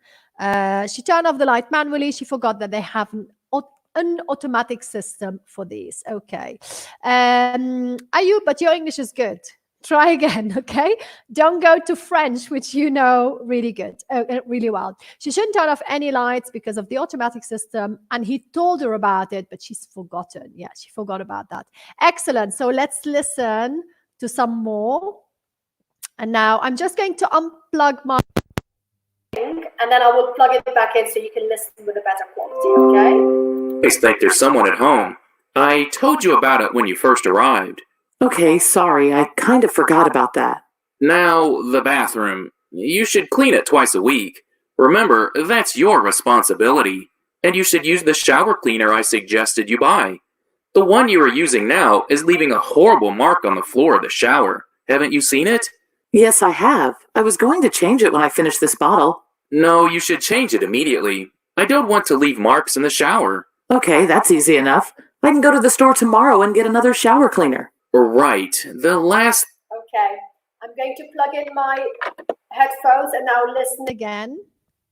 She turned off the light manually. She forgot that they have an automatic system for these. Okay. Ayub, but your English is good. Try again, okay? Don't go to French, which you know really well. She shouldn't turn off any lights because of the automatic system, and he told her about it, but she's forgotten. Yeah, she forgot about that. Excellent. So let's listen to some more. And now I'm just going to unplug my thing, and then I will plug it back in so you can listen with a better quality, okay? I think there's someone at home. I told you about it when you first arrived. Okay, sorry, I kind of forgot about that. Now, the bathroom. You should clean it twice a week. Remember, that's your responsibility. And you should use the shower cleaner I suggested you buy. The one you are using now is leaving a horrible mark on the floor of the shower. Haven't you seen it? Yes, I have. I was going to change it when I finished this bottle. No, you should change it immediately. I don't want to leave marks in the shower. Okay, that's easy enough. I can go to the store tomorrow and get another shower cleaner. Right. The last... Okay. I'm going to plug in my headphones and now listen again.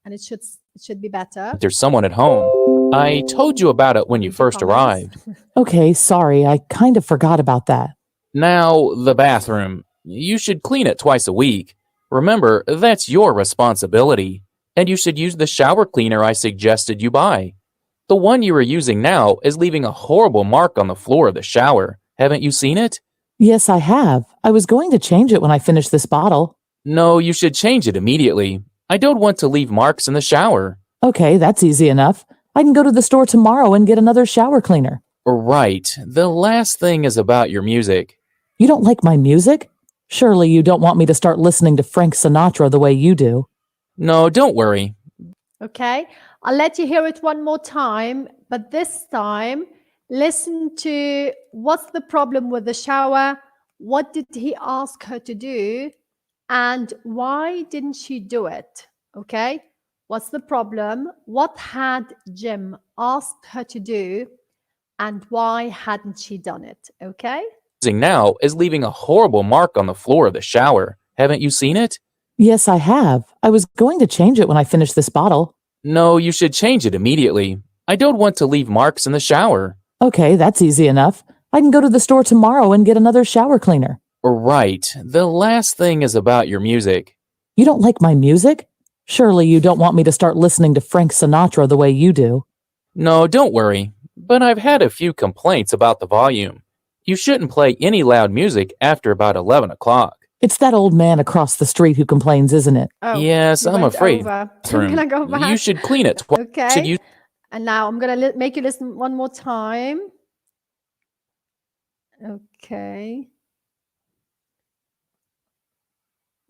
And it should be better. There's someone at home. I told you about it when you first arrived. Okay, sorry, I kind of forgot about that. Now, the bathroom. You should clean it twice a week. Remember, that's your responsibility. And you should use the shower cleaner I suggested you buy. The one you are using now is leaving a horrible mark on the floor of the shower. Haven't you seen it? Yes, I have. I was going to change it when I finished this bottle. No, you should change it immediately. I don't want to leave marks in the shower. Okay, that's easy enough. I can go to the store tomorrow and get another shower cleaner. Right. The last thing is about your music. You don't like my music? Surely you don't want me to start listening to Frank Sinatra the way you do. No, don't worry. Okay, I'll let you hear it one more time, but this time, listen to what's the problem with the shower, what did he ask her to do, and why didn't she do it? Okay, what's the problem? What had Jim asked her to do, and why hadn't she done it? Okay? Now is leaving a horrible mark on the floor of the shower. Haven't you seen it? Yes, I have. I was going to change it when I finished this bottle. No, you should change it immediately. I don't want to leave marks in the shower. Okay, that's easy enough. I can go to the store tomorrow and get another shower cleaner. Right. The last thing is about your music. You don't like my music? Surely you don't want me to start listening to Frank Sinatra the way you do. No, don't worry. But I've had a few complaints about the volume. You shouldn't play any loud music after about 11 o'clock. It's that old man across the street who complains, isn't it? Oh, yes, I'm afraid. I'm gonna go back. You should clean it twice. Okay. And now I'm going to make you listen one more time. Okay.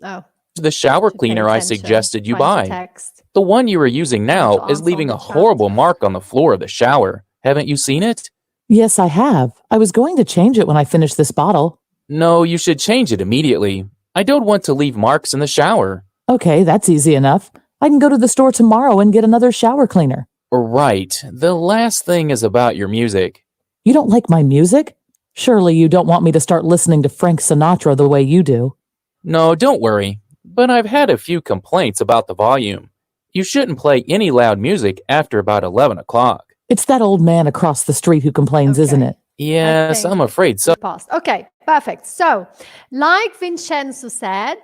Oh. The shower cleaner I suggested you buy. The one you are using now is leaving a horrible mark on the floor of the shower. Haven't you seen it? Yes, I have. I was going to change it when I finished this bottle. No, you should change it immediately. I don't want to leave marks in the shower. Okay, that's easy enough. I can go to the store tomorrow and get another shower cleaner. Right. The last thing is about your music. You don't like my music? Surely you don't want me to start listening to Frank Sinatra the way you do. No, don't worry. But I've had a few complaints about the volume. You shouldn't play any loud music after about 11 o'clock. It's that old man across the street who complains, isn't it? Yes, I'm afraid so. Okay, perfect. So, like Vincenzo said,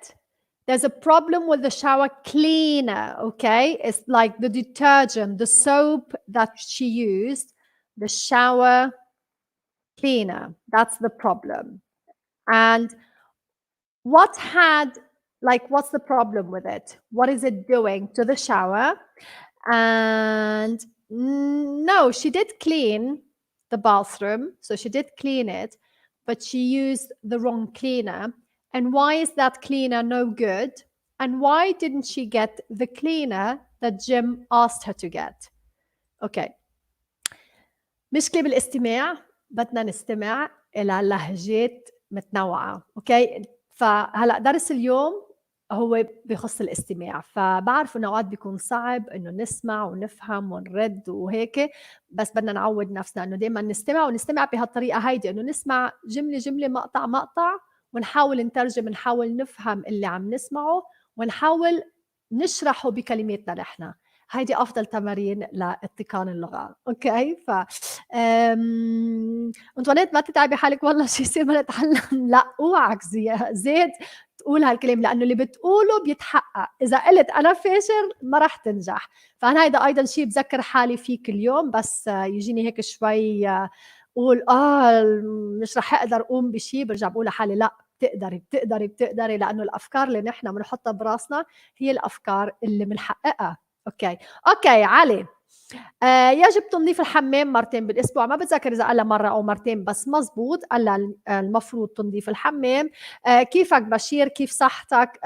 there's a problem with the shower cleaner, okay? It's like the detergent, the soap that she used, the shower cleaner. That's the problem. And what had like, what's the problem with it? What is it doing to the shower? And no, she did clean the bathroom. So she did clean it, but she used the wrong cleaner. And why is that cleaner no good? And why didn't she get the cleaner that Jim asked her to get? Okay. مشكلة بالاستماع، بدنا نستمع إلى لهجات متنوعة. اوكي، فهلا درس اليوم هو بخص الاستماع، فبعرف انه اوقات بيكون صعب انه نسمع ونفهم ونرد وهيك، بس بدنا نعود نفسنا انه دائما نستمع، ونستمع بهالطريقه هيدي، انه نسمع جمله جمله مقطع مقطع، ونحاول نترجم، نحاول نفهم اللي عم نسمعه، ونحاول نشرحه بكلماتنا نحن. هيدي افضل تمارين لاتقان اللغه. اوكي، ف انطوانيت ما تتعبي حالك والله شي يصير ما نتعلم. لا، اوعك زيد تقول هالكلام، لانه اللي بتقوله بيتحقق. اذا قلت انا فاشل ما راح تنجح. فانا هيدا ايضا شيء بذكر حالي فيه كل يوم، بس يجيني هيك شوي اقول مش راح اقدر اقوم بشيء، برجع بقول لحالي لا، بتقدري بتقدري بتقدري، لانه الافكار اللي نحن بنحطها براسنا هي الافكار اللي بنحققها. اوكي علي، يجب تنظيف الحمام مرتين بالاسبوع. ما بتذكر اذا قالها مره او مرتين، بس مزبوط قال المفروض تنظيف الحمام. كيفك بشير؟ كيف صحتك؟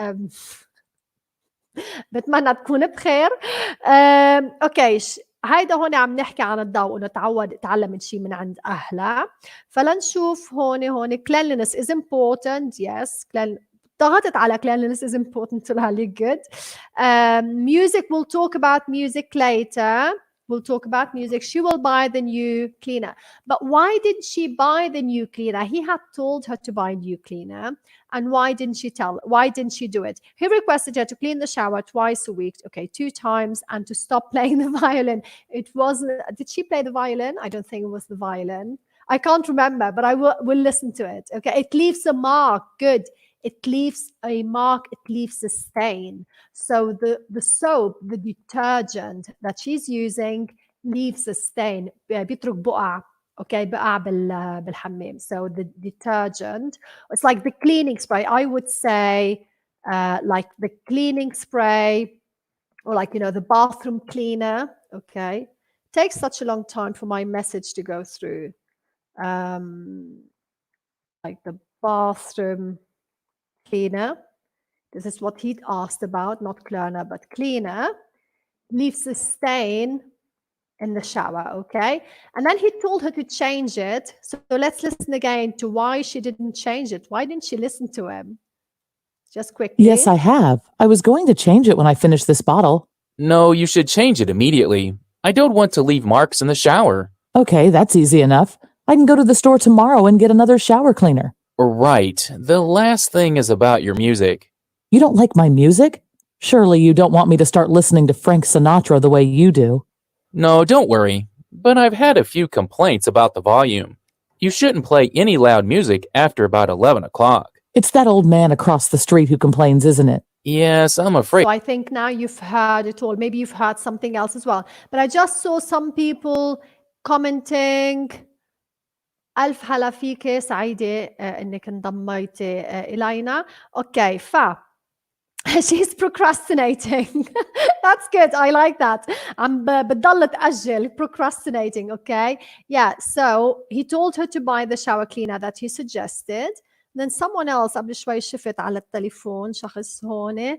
بتمنى تكون بخير. اوكي، هيدا هون عم نحكي عن الضوء، انه تعلمت شيء من عند اهلها. فلنشوف هون cleanliness is important. yes, ضغطت على cleanliness is important to really good. Music, we'll talk about music later. We'll talk about music. She will buy the new cleaner. But why didn't she buy the new cleaner? He had told her to buy a new cleaner. And why didn't she do it? He requested her to clean the shower twice a week. Okay, 2 times, and to stop playing the violin. It wasn't, did she play the violin? I don't think it was the violin. I can't remember, but I will listen to it. Okay, it leaves a mark. Good. It leaves a mark, it leaves a stain. So the soap, the detergent that she's using leaves a stain. بيترك بقع. Okay, بقع بالحمام. So the detergent, it's like the cleaning spray. I would say like the cleaning spray, or like, the bathroom cleaner. Okay, takes such a long time for my message to go through. Like the bathroom cleaner. This is what he'd asked about, not cleaner, but cleaner. Leaves a stain in the shower, okay? And then he told her to change it. So let's listen again to why she didn't change it. Why didn't she listen to him? Just quickly. Yes, I have. I was going to change it when I finished this bottle. No, you should change it immediately. I don't want to leave marks in the shower. Okay, that's easy enough. I can go to the store tomorrow and get another shower cleaner. Right. The last thing is about your music. You don't like my music? Surely you don't want me to start listening to Frank Sinatra the way you do. No, don't worry. But I've had a few complaints about the volume. You shouldn't play any loud music after about 11 o'clock. It's that old man across the street who complains, isn't it? Yes, I'm afraid. So I think now you've heard it all. Maybe you've heard something else as well. But I just saw some people commenting. ألف هلا فيك، سعيدة إنك انضميتي إلينا. أوكي، she's procrastinating. That's good. I like that. عم بتضل تأجل, procrastinating. Okay. Yeah. So he told her to buy the shower cleaner that he suggested. Then someone else قبل شوي شفت على التليفون شخص هون.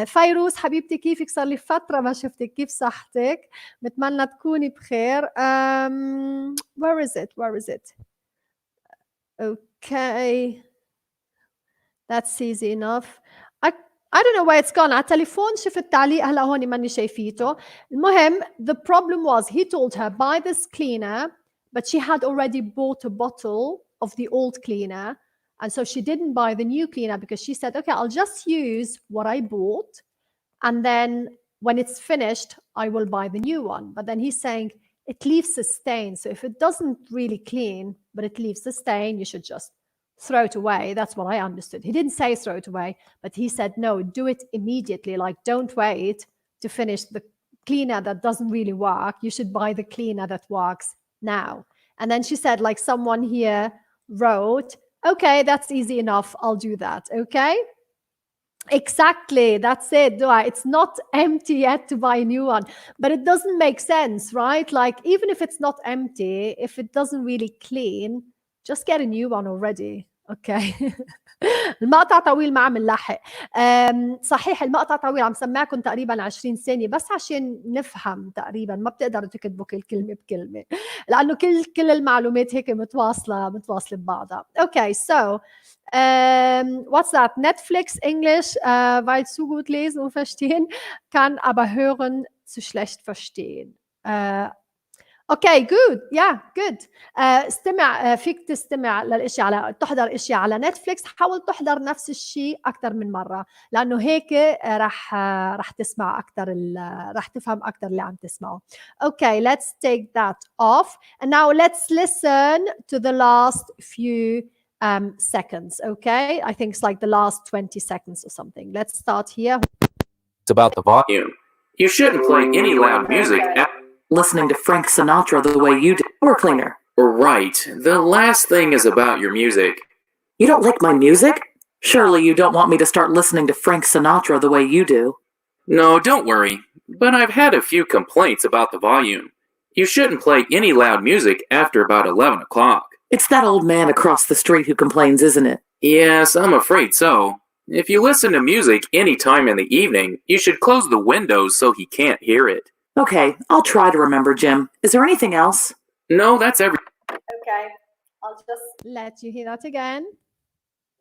فيروز حبيبتي كيفك؟ صار لي فترة ما شفتك، كيف صحتك؟ بتمنى تكوني بخير. Where is it? Where is it? Okay. That's easy enough. I don't know where it's gone. على التليفون شفت التعليق هلا هون ماني شايفيته. المهم, the problem was he told her buy this cleaner, but she had already bought a bottle of the old cleaner. And so she didn't buy the new cleaner because she said, okay, I'll just use what I bought. And then when it's finished, I will buy the new one. But then he's saying it leaves a stain. So if it doesn't really clean, but it leaves a stain, you should just throw it away. That's what I understood. He didn't say throw it away, but he said, no, do it immediately. Like, don't wait to finish the cleaner that doesn't really work. You should buy the cleaner that works now. And then she said, like someone here wrote, okay, that's easy enough. I'll do that. Okay. Exactly, that's it. It's not empty yet to buy a new one, but it doesn't make sense, right? Like, even if it's not empty, if it doesn't really clean, just get a new one already. Okay. المقطع طويل ما عم نلحق. صحيح المقطع طويل، عم سمعكم تقريبا 20 ثانية بس عشان نفهم تقريبا، ما بتقدروا تكتبوا كل كلمة بكلمة لأنه كل المعلومات هيك متواصلة ببعضها. Okay, so what's that? Netflix English, weil zu gut lesen und verstehen, kann aber hören zu schlecht verstehen. Okay, good. Yeah, good. استمع، فيك تستمع للاشياء تحضر اشياء على نتفليكس، حاول تحضر نفس الشيء اكثر من مره لانه هيك راح تسمع اكثر، راح تفهم اكثر اللي عم تسمعه. Okay, let's take that off and now let's listen to the last few seconds. Okay, I think it's like the last 20 seconds or something. Let's start here. It's about the volume. You shouldn't play any loud music Listening to Frank Sinatra the way you do. Or cleaner. Right. The last thing is about your music. You don't like my music? Surely you don't want me to start listening to Frank Sinatra the way you do. No, don't worry. But I've had a few complaints about the volume. You shouldn't play any loud music after about 11 o'clock. It's that old man across the street who complains, isn't it? Yes, I'm afraid so. If you listen to music any time in the evening, you should close the windows so he can't hear it. Okay, I'll try to remember, Jim. Is there anything else? No, that's everything. Okay, I'll just let you hear that again.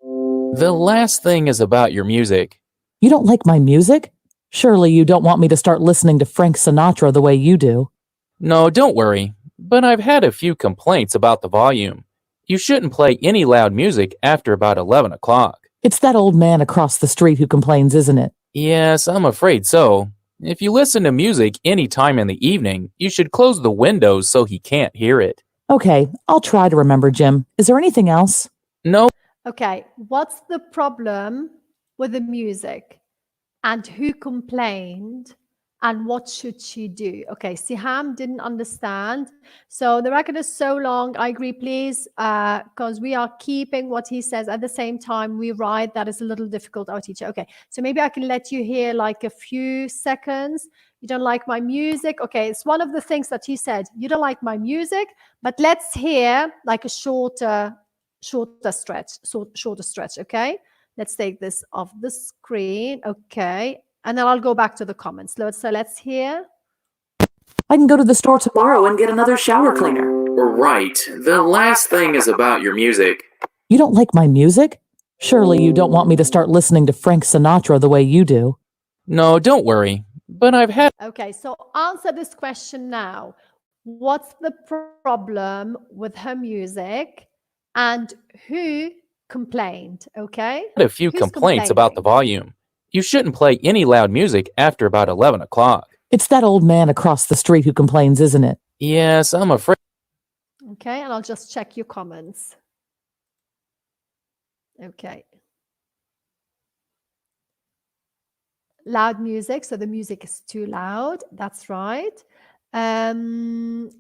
The last thing is about your music. You don't like my music? Surely you don't want me to start listening to Frank Sinatra the way you do. No, don't worry. But I've had a few complaints about the volume. You shouldn't play any loud music after about 11 o'clock. It's that old man across the street who complains, isn't it? Yes, I'm afraid so. If you listen to music any time in the evening, you should close the windows so he can't hear it. Okay, I'll try to remember, Jim. Is there anything else? No. Okay, what's the problem with the music? And who complained? And what should she do? Okay, Siham didn't understand. So the record is so long. I agree, please, because we are keeping what he says. At the same time, we write. That is a little difficult, our teacher. Okay, so maybe I can let you hear like a few seconds. You don't like my music. Okay, it's one of the things that he said. You don't like my music, but let's hear like a shorter stretch. Okay, let's take this off the screen. Okay. And then I'll go back to the comments. So let's hear. I can go to the store tomorrow and get another shower cleaner. Right. The last thing is about your music. You don't like my music? Surely you don't want me to start listening to Frank Sinatra the way you do. No, don't worry. But I've had... Okay, so answer this question now. What's the problem with her music? And who complained? Okay? a few complaints about the volume. You shouldn't play any loud music after about 11 o'clock. It's that old man across the street who complains, isn't it? Yes, I'm afraid. Okay, and I'll just check your comments. Okay. Loud music, so the music is too loud. That's right.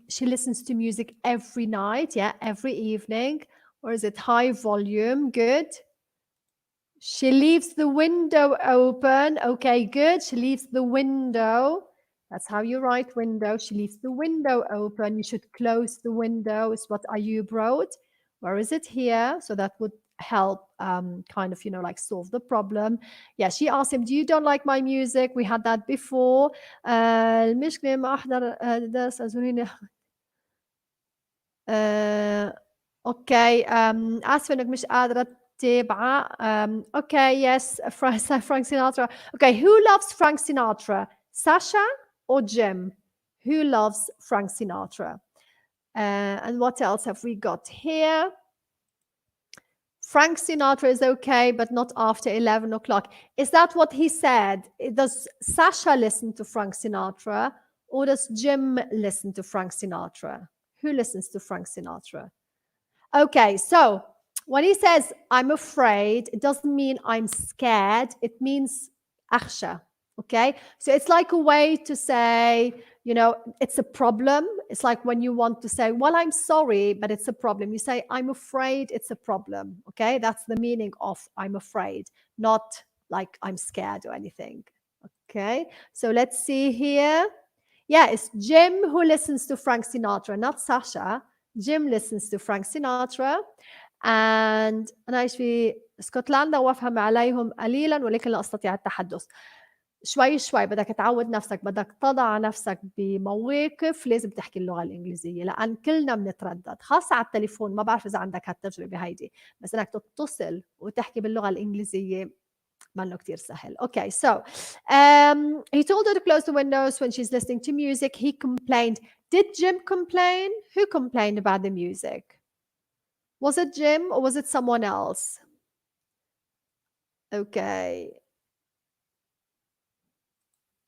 She listens to music every night, every evening. Or is it high volume? Good. She leaves the window open. Okay, good. She leaves the window. That's how you write window. She leaves the window open. You should close the window is what Ayub wrote. Where is it here? So that would help kind of, like solve the problem. Yeah, she asked him, do you don't like my music? We had that before. المشكلة ما أحضر درس أزوريني. Okay, آسفة إنك مش قادرة تتابعة. Okay, yes, Frank Sinatra. Okay, who loves Frank Sinatra? Sasha or Jim? Who loves Frank Sinatra? And what else have we got here? Frank Sinatra is okay, but not after 11 o'clock. Is that what he said? Does Sasha listen to Frank Sinatra or does Jim listen to Frank Sinatra? Who listens to Frank Sinatra? Okay, so when he says, I'm afraid, it doesn't mean I'm scared. It means akhsha. Okay, so it's like a way to say, it's a problem. It's like when you want to say, well, I'm sorry, but it's a problem. You say, I'm afraid it's a problem. Okay, that's the meaning of I'm afraid, not like I'm scared or anything. Okay, so let's see here. Yeah, it's Jim who listens to Frank Sinatra, not Sasha. Jim listens to Frank Sinatra. And أنا أعيش في اسكتلندا وأفهم عليهم قليلا ولكن لا أستطيع التحدث. شوي شوي بدك تعود نفسك، بدك تضع نفسك بمواقف لازم تحكي اللغة الإنجليزية، لأن كلنا بنتردد خاصة على التليفون. ما بعرف إذا عندك هالتجربة هيدي، بس إنك تتصل وتحكي باللغة الإنجليزية منه كتير سهل. Okay, so he told her to close the windows when she's listening to music. He complained. Did Jim complain? Who complained about the music? Was it Jim or was it someone else? Okay.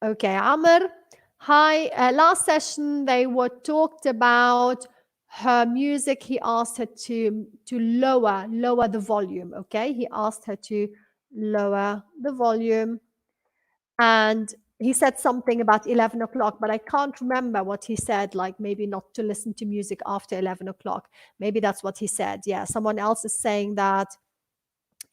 Okay, Amr. Hi. Last session they were talked about her music. He asked her to lower the volume. Okay, he asked her to lower the volume, and he said something about 11 o'clock, but I can't remember what he said, like maybe not to listen to music after 11 o'clock. Maybe that's what he said. Yeah, someone else is saying that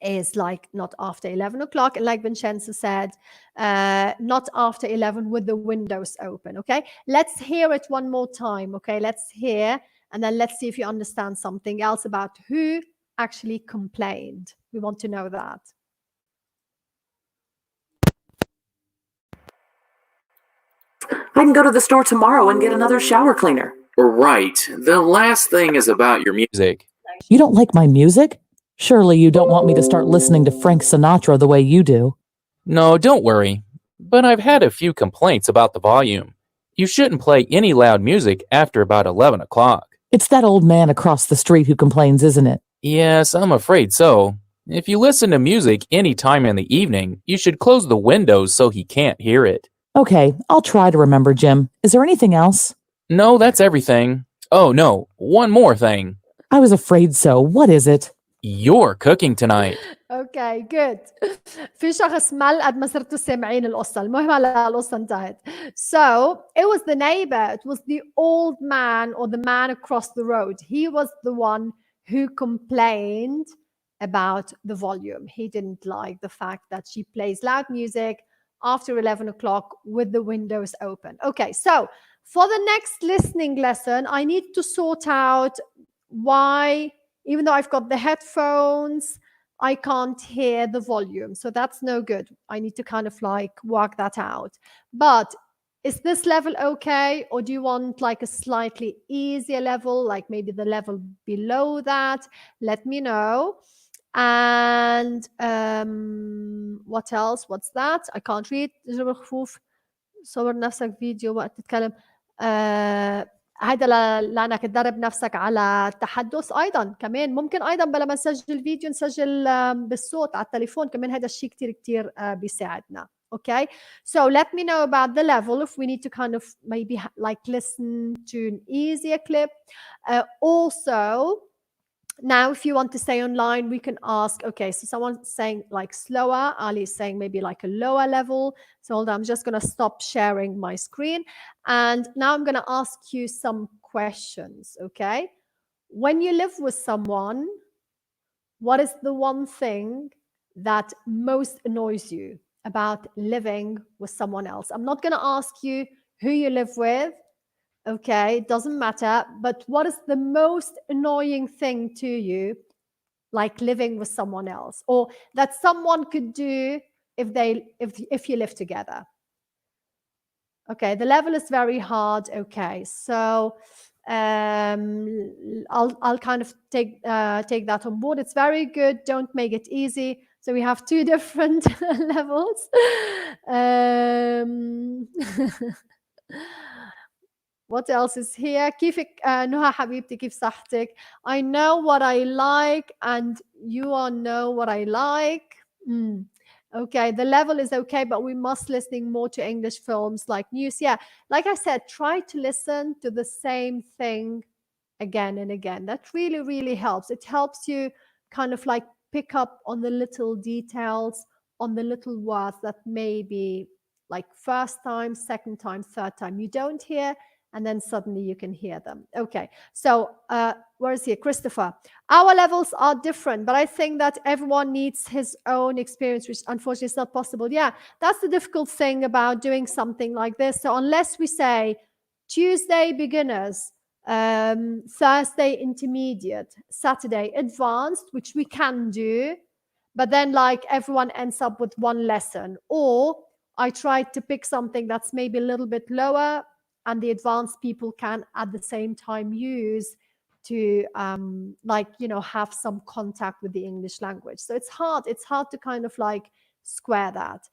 is like not after 11 o'clock, and like Vincenzo said, not after 11 with the windows open. Okay, let's hear it one more time. Okay, let's hear, and then let's see if you understand something else about who actually complained. We want to know that. I can go to the store tomorrow and get another shower cleaner. Right. The last thing is about your music. You don't like my music? Surely you don't want me to start listening to Frank Sinatra the way you do. No, don't worry. But I've had a few complaints about the volume. You shouldn't play any loud music after about 11 o'clock. It's that old man across the street who complains, isn't it? Yes, I'm afraid so. If you listen to music any time in the evening, you should close the windows so he can't hear it. Okay, I'll try to remember, Jim. Is there anything else? No, that's everything. Oh, no, one more thing. I was afraid so. What is it? You're cooking tonight. Okay, good. في شخص مل قد ما صرتوا سامعين القصة. المهم هلا القصة انتهت. So it was the neighbor. It was the old man or the man across the road. He was the one who complained about the volume. He didn't like the fact that she plays loud music after 11 o'clock with the windows open. Okay, so for the next listening lesson, I need to sort out why, even though I've got the headphones, I can't hear the volume. So that's no good. I need to kind of like work that out. But is this level okay? Or do you want like a slightly easier level, like maybe the level below that? Let me know. And what else? What's that? I can't read. صور نفسك فيديو وقت تتكلم. هيدا لأنك تدرب نفسك على التحدث. أيضا كمان ممكن أيضا بلا ما نسجل فيديو نسجل بالصوت على التليفون كمان. هذا الشيء كتير بيساعدنا. Okay, so let me know about the level if we need to kind of maybe like listen to an easier clip. Also, now if you want to stay online, we can ask, okay, so someone's saying like slower, Ali is saying maybe like a lower level. So hold on, I'm just going to stop sharing my screen. And now I'm going to ask you some questions, okay? When you live with someone, what is the one thing that most annoys you about living with someone else? I'm not going to ask you who you live with. Okay, it doesn't matter. But what is the most annoying thing to you, like living with someone else, or that someone could do if you live together? Okay, the level is very hard. Okay, so I'll kind of take that on board. It's very good. Don't make it easy. So we have two different levels. What else is here? كيفك نهى حبيبتي كيف صحتك? I know what I like and you all know what I like. Okay, the level is okay, but we must listen more to English films like news. Yeah, like I said, try to listen to the same thing again and again. That really, really helps. It helps you kind of like pick up on the little details, on the little words that maybe like first time, second time, third time you don't hear. and then suddenly you can hear them. Okay, so where is he? Christopher. Our levels are different, but I think that everyone needs his own experience, which unfortunately is not possible. Yeah, that's the difficult thing about doing something like this. So unless we say Tuesday beginners, Thursday intermediate, Saturday advanced, which we can do, but then like everyone ends up with one lesson, or I tried to pick something that's maybe a little bit lower and the advanced people can at the same time use to like, you know, have some contact with the English language. So it's hard to kind of like square that.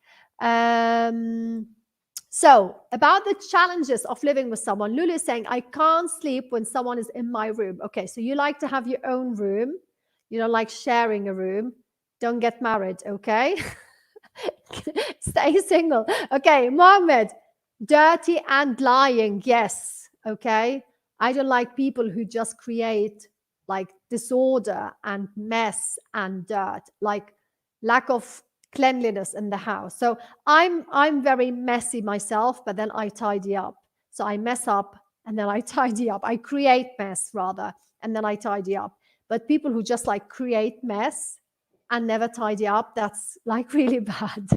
So about the challenges of living with someone, Lulu is saying, I can't sleep when someone is in my room. Okay, so you like to have your own room. You don't like sharing a room. Don't get married, okay? Stay single. Okay, Mohammed, dirty and lying. Yes, okay. I don't like people who just create like disorder and mess and dirt, like lack of cleanliness in the house. So I'm very messy myself, but then I tidy up. So I mess up and then I tidy up. I create mess rather, and then I tidy up. But people who just like create mess and never tidy up, that's like really bad.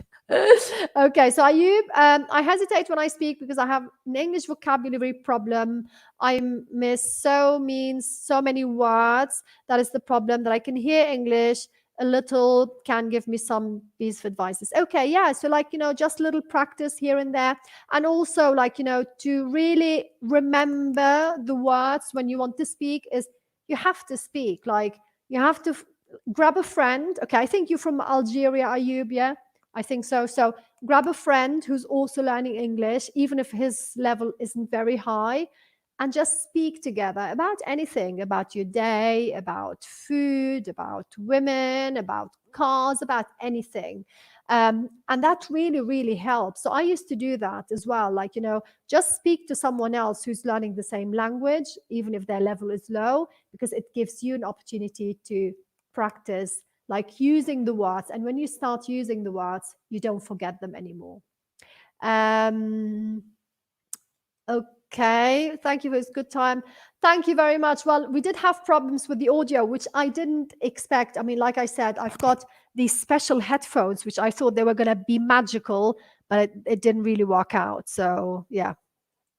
Okay, so Ayub, I hesitate when I speak because I have an English vocabulary problem. I miss so many words. That is the problem, that I can hear English a little, can give me some piece of advices. Okay, yeah, so like, you know, just a little practice here and there. And also like, you know, to really remember the words when you want to speak is you have to speak. Like you have to grab a friend. Okay, I think you're from Algeria, Ayub, yeah? I think so. So grab a friend who's also learning English, even if his level isn't very high, and just speak together about anything, about your day, about food, about women, about cars, about anything. And that really, really helps. So I used to do that as well. Like, you know, just speak to someone else who's learning the same language, even if their level is low, because it gives you an opportunity to practice like using the words. And when you start using the words, you don't forget them anymore. Okay, thank you for this good time. Thank you very much. Well, we did have problems with the audio, which I didn't expect. I mean, like I said, I've got these special headphones, which I thought they were going to be magical, but it didn't really work out. So yeah,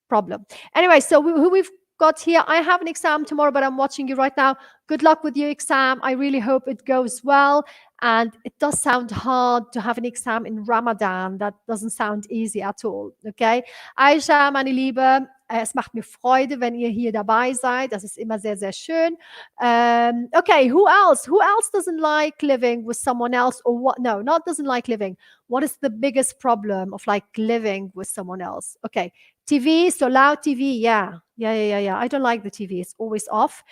problem. Anyway, so who we've got here, I have an exam tomorrow, but I'm watching you right now. Good luck with your exam. I really hope it goes well. And it does sound hard to have an exam in Ramadan. That doesn't sound easy at all. Okay? Aisha, meine Liebe, es macht mir Freude, wenn ihr hier dabei seid. Das ist immer sehr, sehr schön. Okay, who else? Who else doesn't like living with someone else? Or what? No, not doesn't like living. What is the biggest problem of like living with someone else? Okay, TV, so loud TV, yeah. I don't like the TV. It's always off,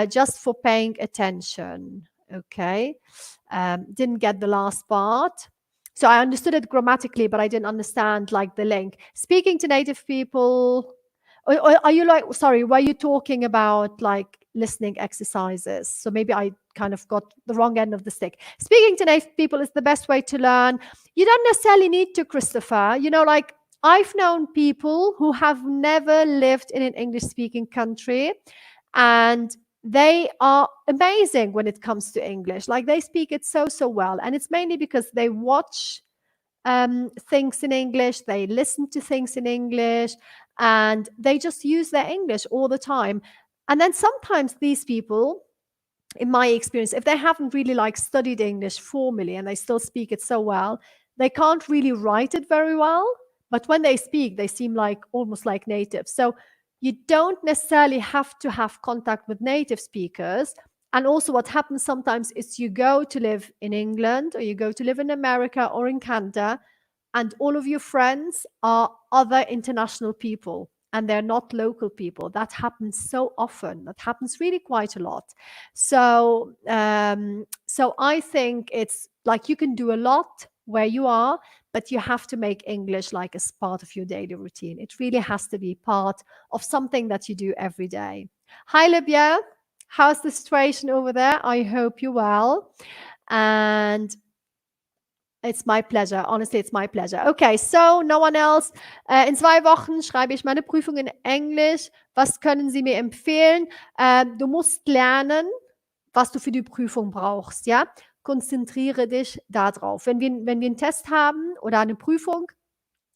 just for paying attention. Okay. Didn't get the last part. So I understood it grammatically, but I didn't understand like the link. Speaking to native people, or are you like, sorry, were you talking about like listening exercises? So maybe I kind of got the wrong end of the stick. Speaking to native people is the best way to learn. You don't necessarily need to, Christopher. You know, like I've known people who have never lived in an English-speaking country, and they are amazing when it comes to English. Like they speak it so well. And it's mainly because they watch things in English, they listen to things in English, and they just use their English all the time. And then sometimes these people, in my experience, if they haven't really like studied English formally and they still speak it so well, they can't really write it very well. But when they speak, they seem like almost like native. So you don't necessarily have to have contact with native speakers. And also what happens sometimes is you go to live in England, or you go to live in America or in Canada, and all of your friends are other international people and they're not local people. That happens so often. That happens really quite a lot. So, so I think it's like you can do a lot where you are, but you have to make English like as part of your daily routine. It really has to be part of something that you do every day. Hi, Libya. How's the situation over there? I hope you're well. And It's my pleasure. Honestly, it's my pleasure. Okay, so no one else. In 2 Wochen schreibe ich meine Prüfung in Englisch. Was können Sie mir empfehlen? Du musst lernen, was du für die Prüfung brauchst, ja? Konzentriere dich darauf. Wenn wir einen Test haben oder eine Prüfung,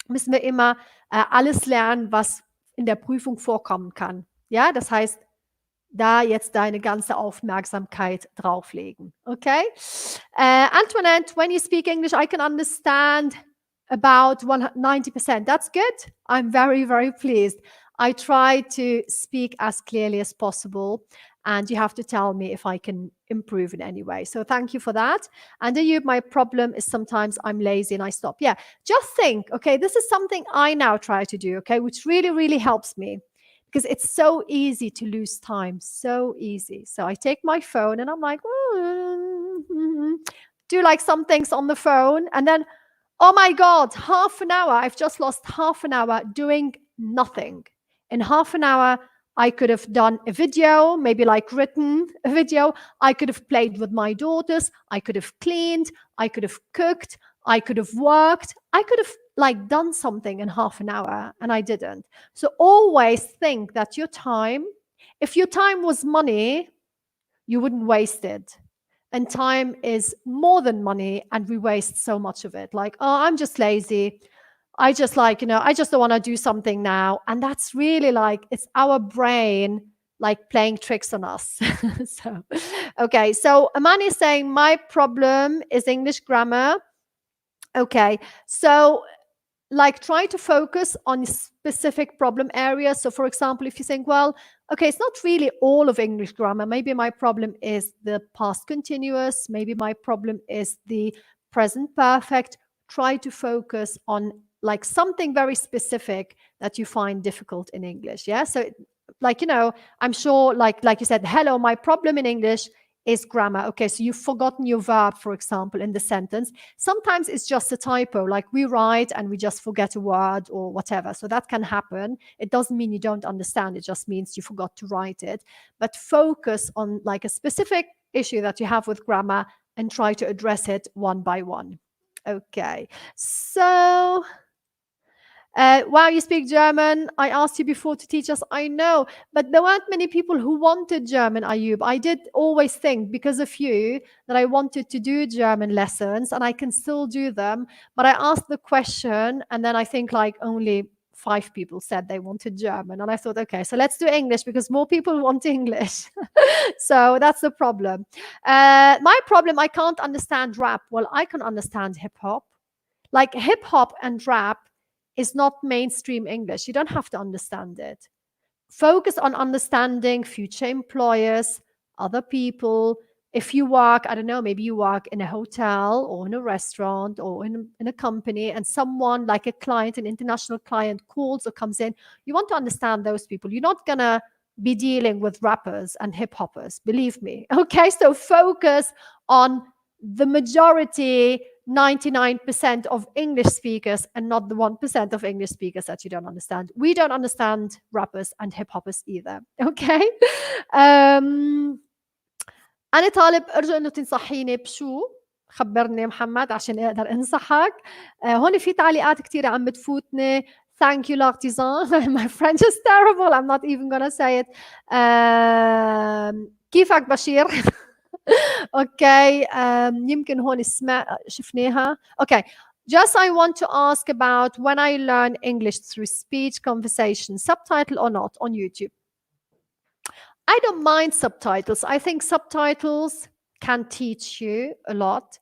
müssen wir immer alles lernen, was in der Prüfung vorkommen kann. Ja, das heißt, da jetzt deine ganze Aufmerksamkeit drauflegen. Okay? Antoinette, when you speak English, I can understand about 90%. That's good. I'm very, very pleased. I try to speak as clearly as possible, and you have to tell me if I can improve in any way. So thank you for that. And my problem is sometimes I'm lazy and I stop. Yeah, just think, okay, this is something I now try to do, okay, which really, really helps me. Because it's so easy to lose time, so easy. So I take my phone and I'm like, do like some things on the phone. And then, oh my God, half an hour. I've just lost half an hour doing nothing. In half an hour, I could have done a video, maybe like written a video. I could have played with my daughters. I could have cleaned. I could have cooked. I could have worked. I could have like done something in half an hour, and I didn't. So always think that your time, if your time was money, you wouldn't waste it. And time is more than money, and we waste so much of it. Like, oh, I'm just lazy. I just like, I just don't want to do something now. And that's really like, it's our brain like playing tricks on us. So, okay. So Amani is saying, my problem is English grammar. Okay. So like try to focus on specific problem areas. So for example, if you think, well, okay, it's not really all of English grammar. Maybe my problem is the past continuous. Maybe my problem is the present perfect. Try to focus on like something very specific that you find difficult in English. Yeah. So like, I'm sure like you said, hello, my problem in English is grammar. Okay, so you've forgotten your verb, for example, in the sentence. Sometimes it's just a typo, like we write and we just forget a word or whatever. So that can happen. It doesn't mean you don't understand. It just means you forgot to write it. But focus on like a specific issue that you have with grammar and try to address it one by one. Okay, so wow, you speak German. I asked you before to teach us. I know, but there weren't many people who wanted German, Ayub. I did always think because of you that I wanted to do German lessons, and I can still do them. But I asked the question, and then I think like only 5 people said they wanted German. And I thought, okay, so let's do English because more people want English. So that's the problem. My problem, I can't understand rap. Well, I can understand hip hop. Like hip hop and rap is not mainstream English. You don't have to understand it. Focus on understanding future employers, other people. If you work, I don't know, maybe you work in a hotel or in a restaurant or in a company, and someone like a client, an international client calls or comes in, you want to understand those people. You're not going to be dealing with rappers and hip hoppers, believe me. Okay, so focus on the majority, 99% of English speakers and not the 1% of English speakers that you don't understand. We don't understand rappers and hip hoppers either. Okay. أنا طالب أرجو إنه تنصحيني بشو؟ خبرني محمد عشان أقدر أنصحك. هون في تعليقات كتيرة عم بتفوتني. Thank you, l'artisan. My French is terrible. I'm not even gonna say it. كيفك بشير؟ Okay, يمكن هون شفناها. Okay, just I want to ask about when I learn English through speech conversation, subtitle or not on YouTube. I don't mind subtitles. I think subtitles can teach you a lot.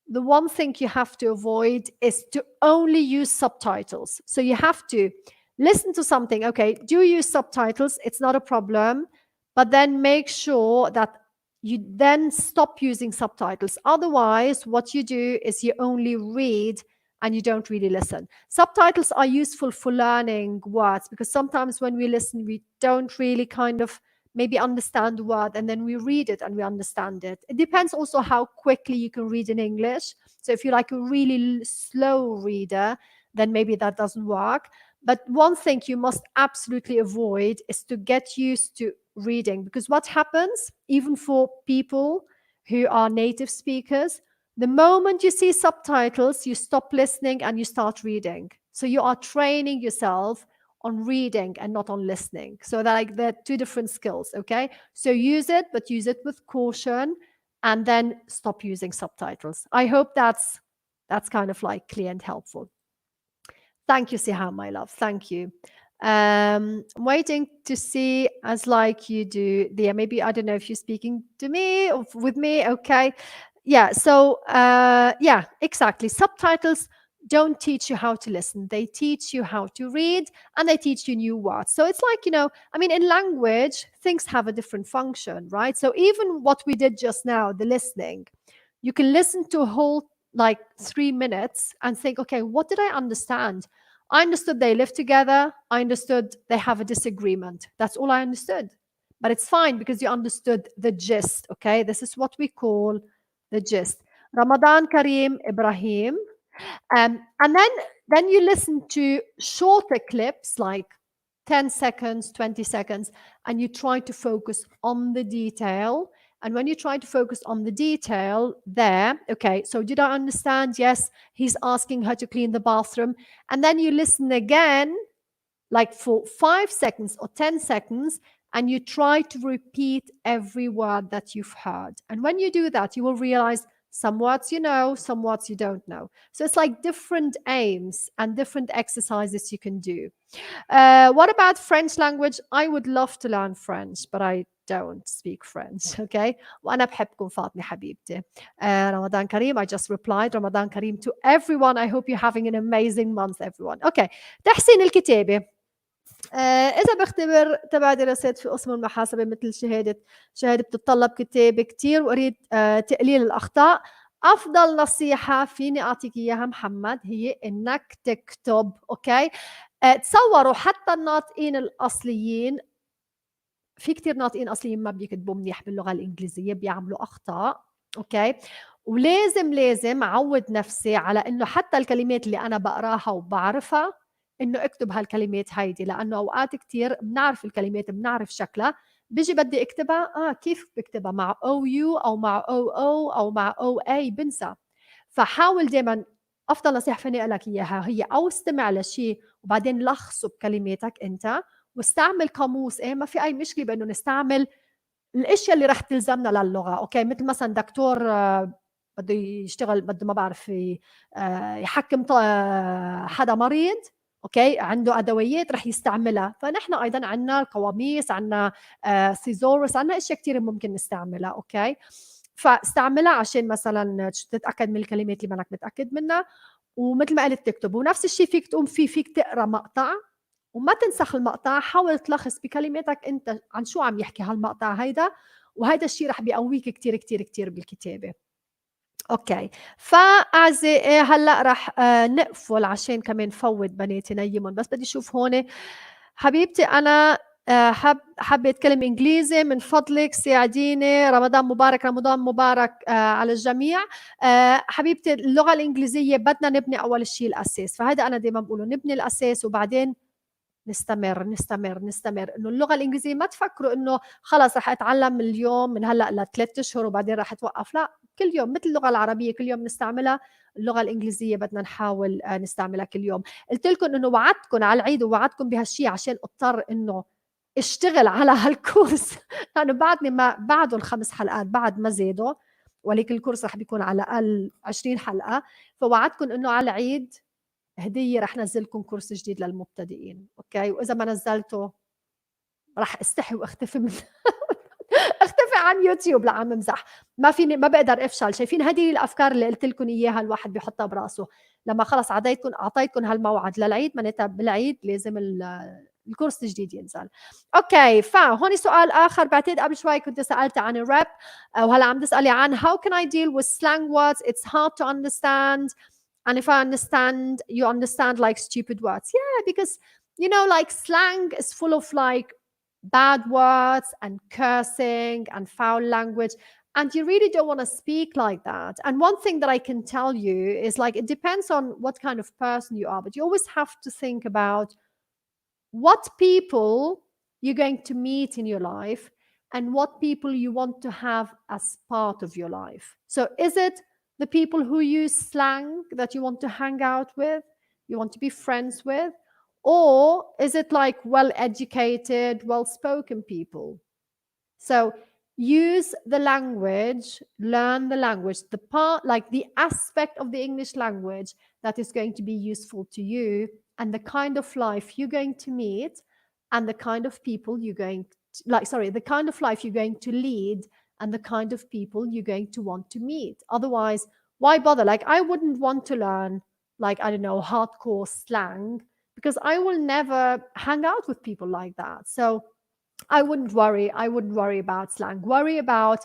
The one thing you have to avoid is to only use subtitles. So you have to listen to something. Okay, do use subtitles. It's not a problem. But then make sure that you then stop using subtitles. Otherwise, what you do is you only read and you don't really listen. Subtitles are useful for learning words because sometimes when we listen, we don't really kind of maybe understand the word, and then we read it and we understand it. It depends also how quickly you can read in English. So if you're like a really slow reader, then maybe that doesn't work. But one thing you must absolutely avoid is to get used to reading, because what happens, even for people who are native speakers, The moment you see subtitles, you stop listening and you start reading. So you are training yourself on reading and not on listening. So they're two different skills, okay? So use it, but use it with caution, and then stop using subtitles. I hope that's kind of like clear and helpful. Thank you, Siham, my love. Thank you. I'm waiting to see as like you do there. Maybe, I don't know if you're speaking to me or with me. Okay. Yeah. So, yeah, exactly. Subtitles don't teach you how to listen. They teach you how to read, and they teach you new words. So it's like, I mean, in language, things have a different function, right? So even what we did just now, the listening, you can listen to a whole like 3 minutes and think, okay, what did I understand? I understood they live together. I understood they have a disagreement. That's all I understood. But it's fine because you understood the gist, okay? This is what we call the gist. Ramadan Kareem Ibrahim. And then you listen to shorter clips like 10 seconds, 20 seconds, and you try to focus on the detail. And when you try to focus on the detail there, okay, so did I understand? Yes, he's asking her to clean the bathroom. And then you listen again, like for 5 seconds or 10 seconds, and you try to repeat every word that you've heard. And when you do that, you will realize some words you know, some words you don't know. So it's like different aims and different exercises you can do. What about French language? I would love to learn French, but I don't speak French, okay? وأنا بحبكم فاطمة حبيبتي. Ramadan Kareem, I just replied Ramadan Kareem to everyone. I hope you're having an amazing month, everyone. Okay, تحسين الكتابة. إذا بختبر تبع دراسات في قسم المحاسبة مثل شهادة بتتطلب كتابة كتير وأريد تقليل الأخطاء، أفضل نصيحة فيني أعطيك إياها محمد هي إنك تكتب، أوكي؟ تصوروا حتى الناطقين الأصليين، في كتير ناطقين أصليين ما بيكتبوا منيح باللغة الإنجليزية، بيعملوا أخطاء، أوكي؟ ولازم أعود نفسي على إنه حتى الكلمات اللي أنا بقراها وبعرفها إنه اكتب هالكلمات هيدي، لأنه أوقات كتير بنعرف الكلمات بنعرف شكلها، بيجي بدي اكتبها كيف بكتبها مع OU أو مع OO أو مع OA بنسى. فحاول دايما، أفضل نصيحة فيني أقول لك إياها هي أو استمع لشيء وبعدين لخصه بكلماتك أنت، واستعمل قاموس. ما في أي مشكلة بأنه نستعمل الاشياء اللي رح تلزمنا للغه، اوكي؟ مثل مثلا دكتور بده يشتغل، بده ما بعرف يحكم حدا مريض، اوكي؟ عنده ادويات رح يستعملها، فنحن ايضا عندنا القواميس، عندنا سيزورس، عندنا اشياء كثيره ممكن نستعملها، اوكي؟ فاستعملها عشان مثلا تتاكد من الكلمات اللي منك متاكد منها، ومثل ما قلت تكتب. ونفس الشيء فيك تقوم فيك تقرا مقطع وما تنسخ المقطع، حاول تلخص بكلماتك انت عن شو عم يحكي هالمقطع هيدا، وهيدا الشيء رح بيقويك كتير كتير كتير بالكتابة. اوكي، فأعزائي هلا رح نقفل عشان كمان فوت بناتي نيمون، بس بدي اشوف هون حبيبتي انا حابة اتكلم انجليزي، من فضلك ساعديني. رمضان مبارك، رمضان مبارك على الجميع. حبيبتي اللغة الانجليزية بدنا نبني اول شيء الاساس، فهذا انا دائما بقوله، نبني الاساس وبعدين نستمر نستمر نستمر. انه اللغه الانجليزيه ما تفكروا انه خلص رح اتعلم اليوم من هلا ل3 اشهر وبعدين رح توقف، لا، كل يوم مثل اللغه العربيه كل يوم نستعملها، اللغه الانجليزيه بدنا نحاول نستعملها كل يوم. قلت لكم انه وعدتكم على العيد ووعدتكم بهالشيء عشان اضطر انه اشتغل على هالكورس لانه بعدني ما بعده ال5 حلقات بعد ما زادوا، ولكن الكورس رح بيكون على الاقل 20 حلقه. فوعدتكم انه على العيد هدية رح نزلكم كورس جديد للمبتدئين، اوكي؟ واذا ما نزلته رح استحي واختفي من اختفي عن يوتيوب. لا عم بمزح، ما فيني، ما بقدر افشل. شايفين هذه الافكار اللي قلت لكم اياها الواحد بيحطها براسه. لما خلص اعطيتكم هالموعد للعيد، معناتها بالعيد لازم الكورس الجديد ينزل. اوكي، فهون سؤال اخر، بعتقد قبل شوي كنت سالت عن الراب وهلا عم تسالي عن how can I deal with slang words it's hard to understand and if I understand you understand like stupid words. Yeah, because you know, like slang is full of like bad words and cursing and foul language, and you really don't want to speak like that. And one thing that I can tell you is like it depends on what kind of person you are, but you always have to think about what people you're going to meet in your life and what people you want to have as part of your life. So is it the people who use slang that you want to hang out with, you want to be friends with? Or is it like well-educated, well-spoken people? So use the language, learn the language, the part, like the aspect of the English language that is going to be useful to you, and the kind of life you're going to meet, and the kind of people you're going to, the kind of life you're going to lead, and the kind of people you're going to want to meet. Otherwise, why bother? Like, I wouldn't want to learn, like, I don't know, hardcore slang, because I will never hang out with people like that. So I wouldn't worry about slang. Worry about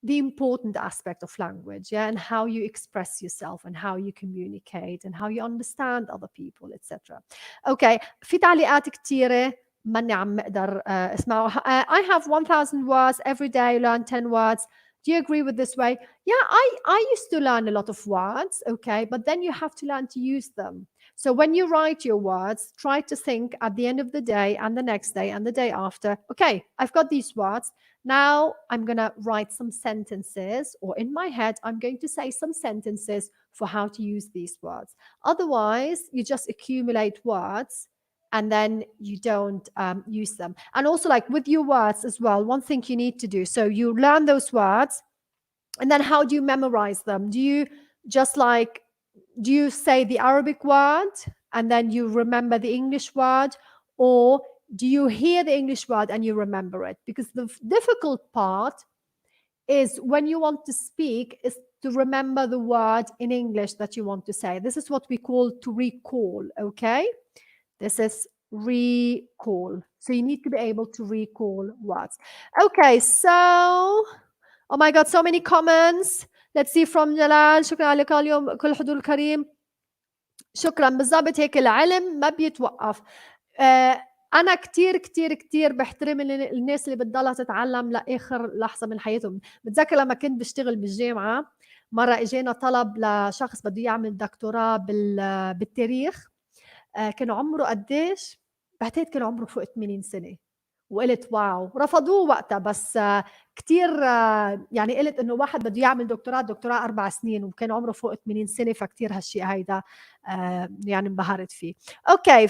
the important aspect of language, yeah, and how you express yourself and how you communicate and how you understand other people, etc. Okay, في تعليقات كتيرة ماني عم اقدر اسمعها. I have 1,000 words every day, learn 10 words. Do you agree with this way? Yeah, I used to learn a lot of words, okay, but then you have to learn to use them. So when you write your words, try to think at the end of the day and the next day and the day after, okay, I've got these words. Now I'm going to write some sentences, or in my head, I'm going to say some sentences for how to use these words. Otherwise, you just accumulate words and then you don't use them. And also, like with your words as well, one thing you need to do, so you learn those words, and then how do you memorize them? Do you just like, do you say the Arabic word and then you remember the English word, or do you hear the English word and you remember it? Because the difficult part is when you want to speak is to remember the word in English that you want to say. This is what we call to recall, okay? This is recall. So you need to be able to recall words. Okay, so, oh my God, so many comments. Let's see from جلال. شكرا لك اليوم كل حضور الكريم. شكرا. بالضبط هيك العلم ما بيتوقف. أنا كتير بحترم الناس اللي بتضلها تتعلم لآخر لحظة من حياتهم. بتذكر لما كنت بشتغل بالجامعة مرة إجينا طلب لشخص بده يعمل دكتوراه بالتاريخ. كان عمره قديش؟ بعتقد كان عمره فوق 80 سنة. وقلت واو، رفضوه وقتها، بس كتير يعني قلت انه واحد بده يعمل دكتوراه 4 سنين وكان عمره فوق 80 سنة، فكتير هالشيء هيدا يعني انبهرت فيه. Okay,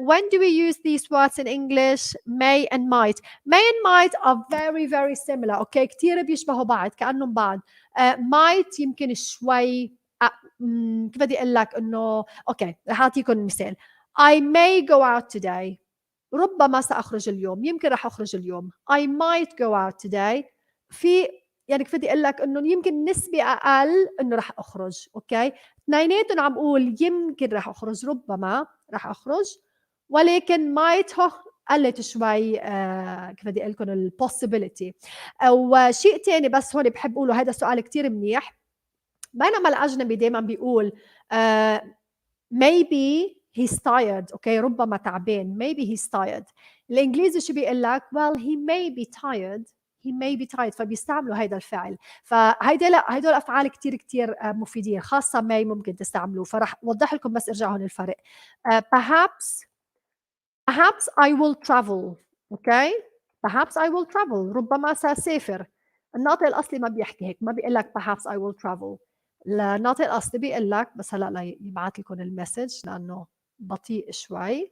when do we use these words in English? May and might. May and might are very very similar. Okay, كتير بيشبهوا بعض كأنهم بعض. might يمكن شوي كيف بدي اقول لك انه اوكي، رح اعطيكم مثال. I may go out today. ربما سأخرج اليوم، يمكن رح أخرج اليوم. I might go out today. في يعني كيف بدي أقول لك إنه يمكن نسبة أقل إنه رح أخرج، أوكي؟ اثنيناتهم عم أقول يمكن رح أخرج، ربما رح أخرج، ولكن might قلت شوي كيف بدي أقول لكم ال possibility. أو شيء تاني بس هون بحب أقوله، هذا سؤال كتير منيح. بينما الأجنبي دايما بيقول maybe he's tired. اوكي، ربما تعبان. maybe he's tired. الانجليزي شو بيقول لك؟ well he may be tired. he may be tired. فبيستعملوا هيدا الفعل. هيدول افعال كتير مفيدين، خاصه may ممكن تستعملوه. فرح اوضح لكم بس ارجع هون الفرق. perhaps I will travel. اوكي، perhaps I will travel. ربما سأسافر. الناطق الاصلي ما بيحكي هيك، ما بيقول لك perhaps I will travel. الناطق الاصلي بيقول لك، بس هلا يبعث لكم المسج لانه بطيء شوي.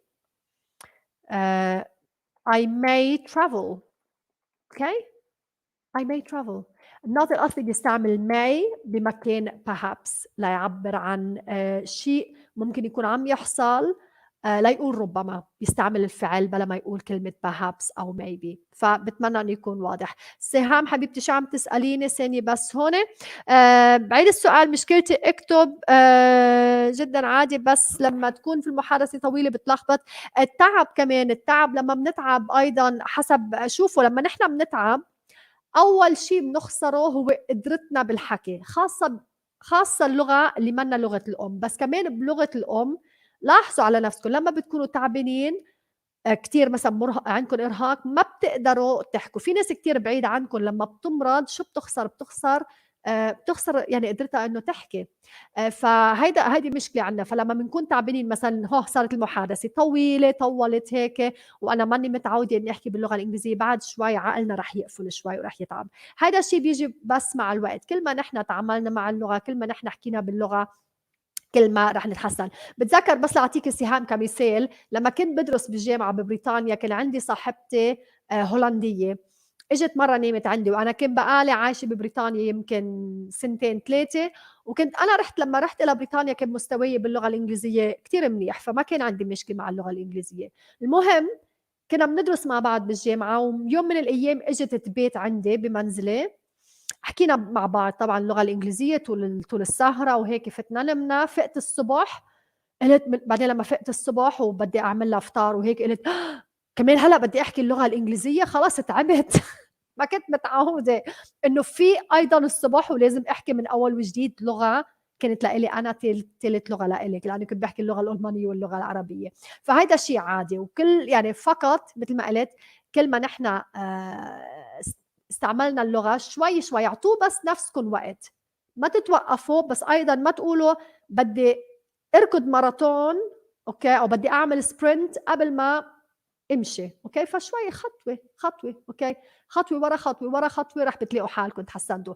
I may travel. okay, I may travel. الناطق الاصلي بيستعمل may بمكان perhaps ليعبر عن شيء ممكن يكون عم يحصل، لا يقول ربما، بيستعمل الفعل بلا ما يقول كلمة perhaps أو maybe. فبتمنى أن يكون واضح. سهام حبيبتي شو عم تسأليني؟ ثانية بس هون. بعيد السؤال. مشكلتي اكتب جدا عادي، بس لما تكون في المحادثة طويلة بتلخبط. التعب كمان، التعب لما بنتعب أيضا حسب، شوفوا لما نحن بنتعب أول شيء بنخسره هو قدرتنا بالحكي، خاصة اللغة اللي منا لغة الأم. بس كمان بلغة الأم لاحظوا على نفسكم لما بتكونوا تعبانين كتير، مثلا عندكم إرهاق، ما بتقدروا تحكوا. في ناس كتير بعيدة عنكم لما بتمرض شو بتخسر بتخسر يعني قدرتها إنه تحكي. هيدي مشكلة عنا. فلما بنكون تعبانين مثلا صارت المحادثة طويلة طولت هيك وأنا ماني متعودة إني أحكي باللغة الإنجليزية، بعد شوي عقلنا رح يقفل شوي ورح يتعب. هيدا الشيء بيجي بس مع الوقت. كل ما نحن تعاملنا مع اللغة، كل ما نحن حكينا باللغة، كل ما رح نتحسن. بتذكر بس لأعطيك سهام كمثال، لما كنت بدرس بالجامعة ببريطانيا كان عندي صاحبتي هولندية. اجت مرة نامت عندي وأنا كنت بقالي عايشة ببريطانيا يمكن 2-3 وكنت أنا لما رحت إلى بريطانيا كان مستواي باللغة الإنجليزية كتير منيح، فما كان عندي مشكلة مع اللغة الإنجليزية. المهم كنا بندرس مع بعض بالجامعة، ويوم من الأيام اجت تبيت عندي بمنزلي، حكينا مع بعض طبعا اللغة الإنجليزية طول السهرة وهيك. فتنا نمنا، فقت الصبح قلت بعدين لما فقت الصبح وبدي أعمل لها فطار وهيك قلت كمان هلا بدي أحكي اللغة الإنجليزية، خلاص تعبت. ما كنت متعودة إنه في أيضا الصبح ولازم أحكي من أول وجديد لغة كانت لإلي أنا ثالث لغة لإلي، لأنه كنت بحكي اللغة الألمانية واللغة العربية. فهيدا شيء عادي. وكل يعني فقط مثل ما قلت كل ما نحن استعملنا اللغة شوي شوي، اعطوه بس نفسكم وقت، ما تتوقفوا. بس أيضا ما تقولوا بدي اركض ماراثون أوكي أو بدي أعمل سبرنت قبل ما امشي. اوكي فشوي خطوه خطوه، اوكي خطوه ورا خطوه ورا خطوه رح بتلاقوا حالكم تحسنتوا.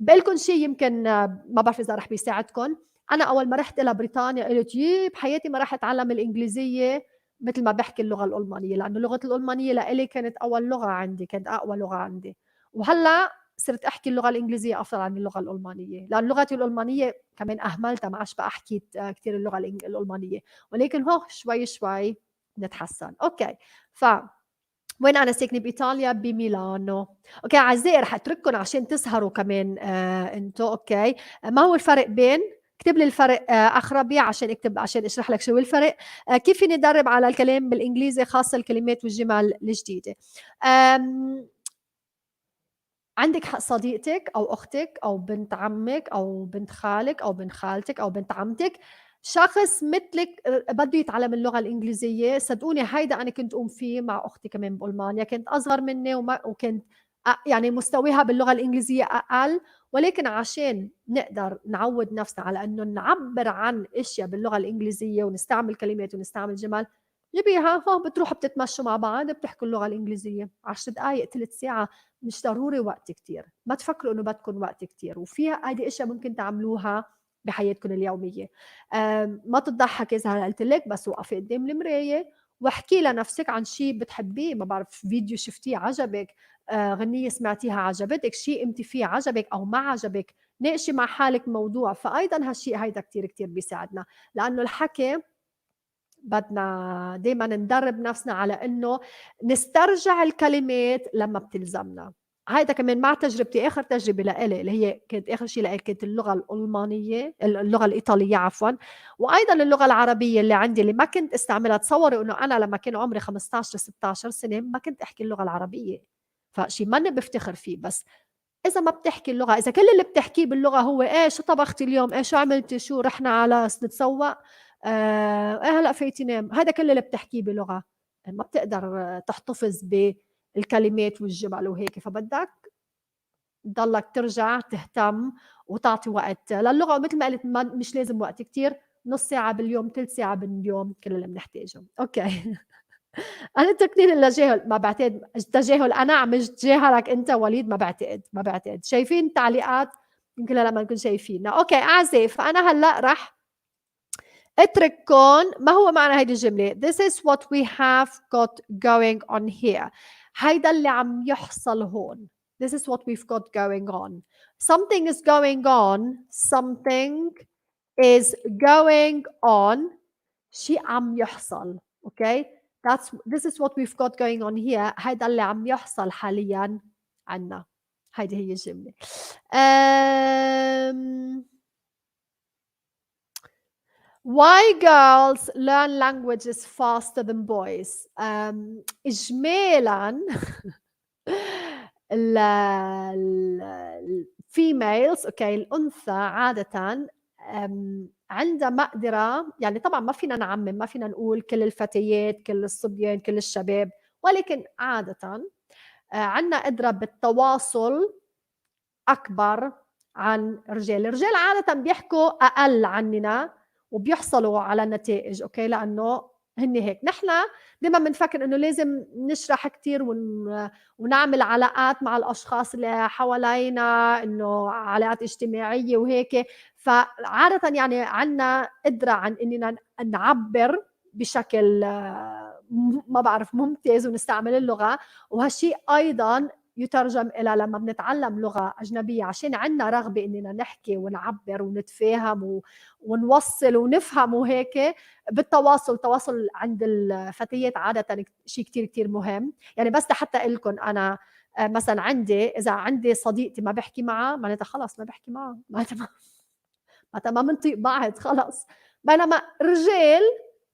بقلكم شيء يمكن ما بعرف اذا رح بيساعدكم. انا اول ما رحت الى بريطانيا قلت بحياتي ما رح اتعلم الانجليزيه مثل ما بحكي اللغه الالمانيه، لانه اللغه الالمانيه لإلي كانت اول لغه عندي، كانت اقوى لغه عندي. وهلا صرت احكي اللغه الانجليزيه افضل عن اللغه الالمانيه، لان لغتي الالمانيه كمان اهملتها، ما عادش بقى احكي كثير اللغه الالمانيه. ولكن هو شوي شوي نتحسن. اوكي وين أنا ساكنة بإيطاليا؟ بميلانو. أوكي أعزائي رح أترككم عشان تسهروا كمان أنتو. أوكي ما هو الفرق بين، اكتب لي الفرق أخ ربيع عشان أشرح لك شو هو الفرق. كيف فيني أدرب على الكلام بالإنجليزي خاصة الكلمات والجمل الجديدة. عندك صديقتك أو أختك أو بنت عمك أو بنت خالك أو بنت خالتك أو بنت عمتك شخص مثلك بده يتعلم اللغة الإنجليزية، صدقوني هيدا أنا كنت أقوم فيه مع أختي كمان بألمانيا. كنت أصغر مني وكنت يعني مستواها باللغة الإنجليزية أقل، ولكن عشان نقدر نعود نفسنا على أنه نعبر عن أشياء باللغة الإنجليزية ونستعمل كلمات ونستعمل جمل، جيبيها بتروحوا بتتمشوا مع بعض بتحكوا اللغة الإنجليزية 10 دقائق 3 ساعة، مش ضروري وقت كتير. ما تفكروا إنه بدكم وقت كتير، وفيها هذه أشياء ممكن تعملوها بحياتكم اليومية. ما تضحكي إذا قلت لك بس وقفي قدام المراية واحكي لنفسك عن شيء بتحبيه، ما بعرف فيديو شفتيه عجبك، غنية سمعتيها عجبتك، شيء قمتي فيه عجبك أو ما عجبك، ناقشي مع حالك موضوع. فأيضا هالشيء هيدا كتير كتير بيساعدنا، لأنه الحكي بدنا دايما ندرب نفسنا على انه نسترجع الكلمات لما بتلزمنا. هيدا كمان مع تجربتي، اخر تجربه لإلي اللي هي كانت اخر شيء لإلي كانت اللغه الالمانيه، اللغه الايطاليه عفوا، وايضا اللغه العربيه اللي عندي اللي ما كنت استعملها. تصوروا انه انا لما كان عمري 15 16 سنه ما كنت احكي اللغه العربيه، فشيء ماني بفتخر فيه. بس إذا ما بتحكي اللغة، إذا كل اللي بتحكيه باللغة هو إيه شو طبختي اليوم، إيه شو عملتي، شو رحنا على نتسوق، إيه هلأ فيتي نام، هذا كل اللي بتحكيه بلغة، ما بتقدر تحتفظ بالكلمات والجمل وهيك. فبدك تضلك ترجع تهتم وتعطي وقت للغة. ومثل ما قلت مش لازم وقت كتير، نص ساعة باليوم، 3 ساعة باليوم، كل اللي بنحتاجه. أوكي أنا تقنين التجاهل ما بعتقد تجاهل، أنا مش تجاهلك أنت وليد، ما بعتقد. شايفين تعليقات يمكن لما نكون شايفيننا. أوكي أعزائي، فأنا هلأ رح اترككم. ما هو معنى هيدي الجملة؟ This is what we have got going on here. هيدا اللي عم يحصل هون. This is what we've got going on. Something is going on. Something is going on. شيء عم يحصل. Okay. This is what we've got going on here. هيدا اللي عم يحصل حاليا عنا. هيدي هي الجملة. Why girls learn languages faster than boys? إجمالا females okay الأنثى عادة عندها مقدرة، يعني طبعا ما فينا نعمم، ما فينا نقول كل الفتيات كل الصبيان كل الشباب، ولكن عادة عندنا قدرة بالتواصل أكبر عن الرجال. الرجال عادة بيحكوا أقل عننا وبيحصلوا على نتائج، أوكي، لأنه هن هيك. نحن دائما بنفكر إنه لازم نشرح كتير ونعمل علاقات مع الأشخاص اللي حوالينا، إنه علاقات اجتماعية وهيك. فعادة يعني عنا قدرة عن إننا نعبر بشكل ما بعرف ممتاز ونستعمل اللغة. وهالشيء أيضا يترجم إلى لما بنتعلم لغة أجنبية عشان عنا رغبة إننا نحكي ونعبر ونتفاهم ونوصل ونفهم وهيك. بالتواصل، التواصل عند الفتيات عادة شيء كتير كتير مهم. يعني بس حتى أقول لكم أنا مثلا إذا عندي صديقتي ما بحكي معها، معناتها خلص ما بحكي معها، معناتها ما منطيق بعض خلص. بينما رجال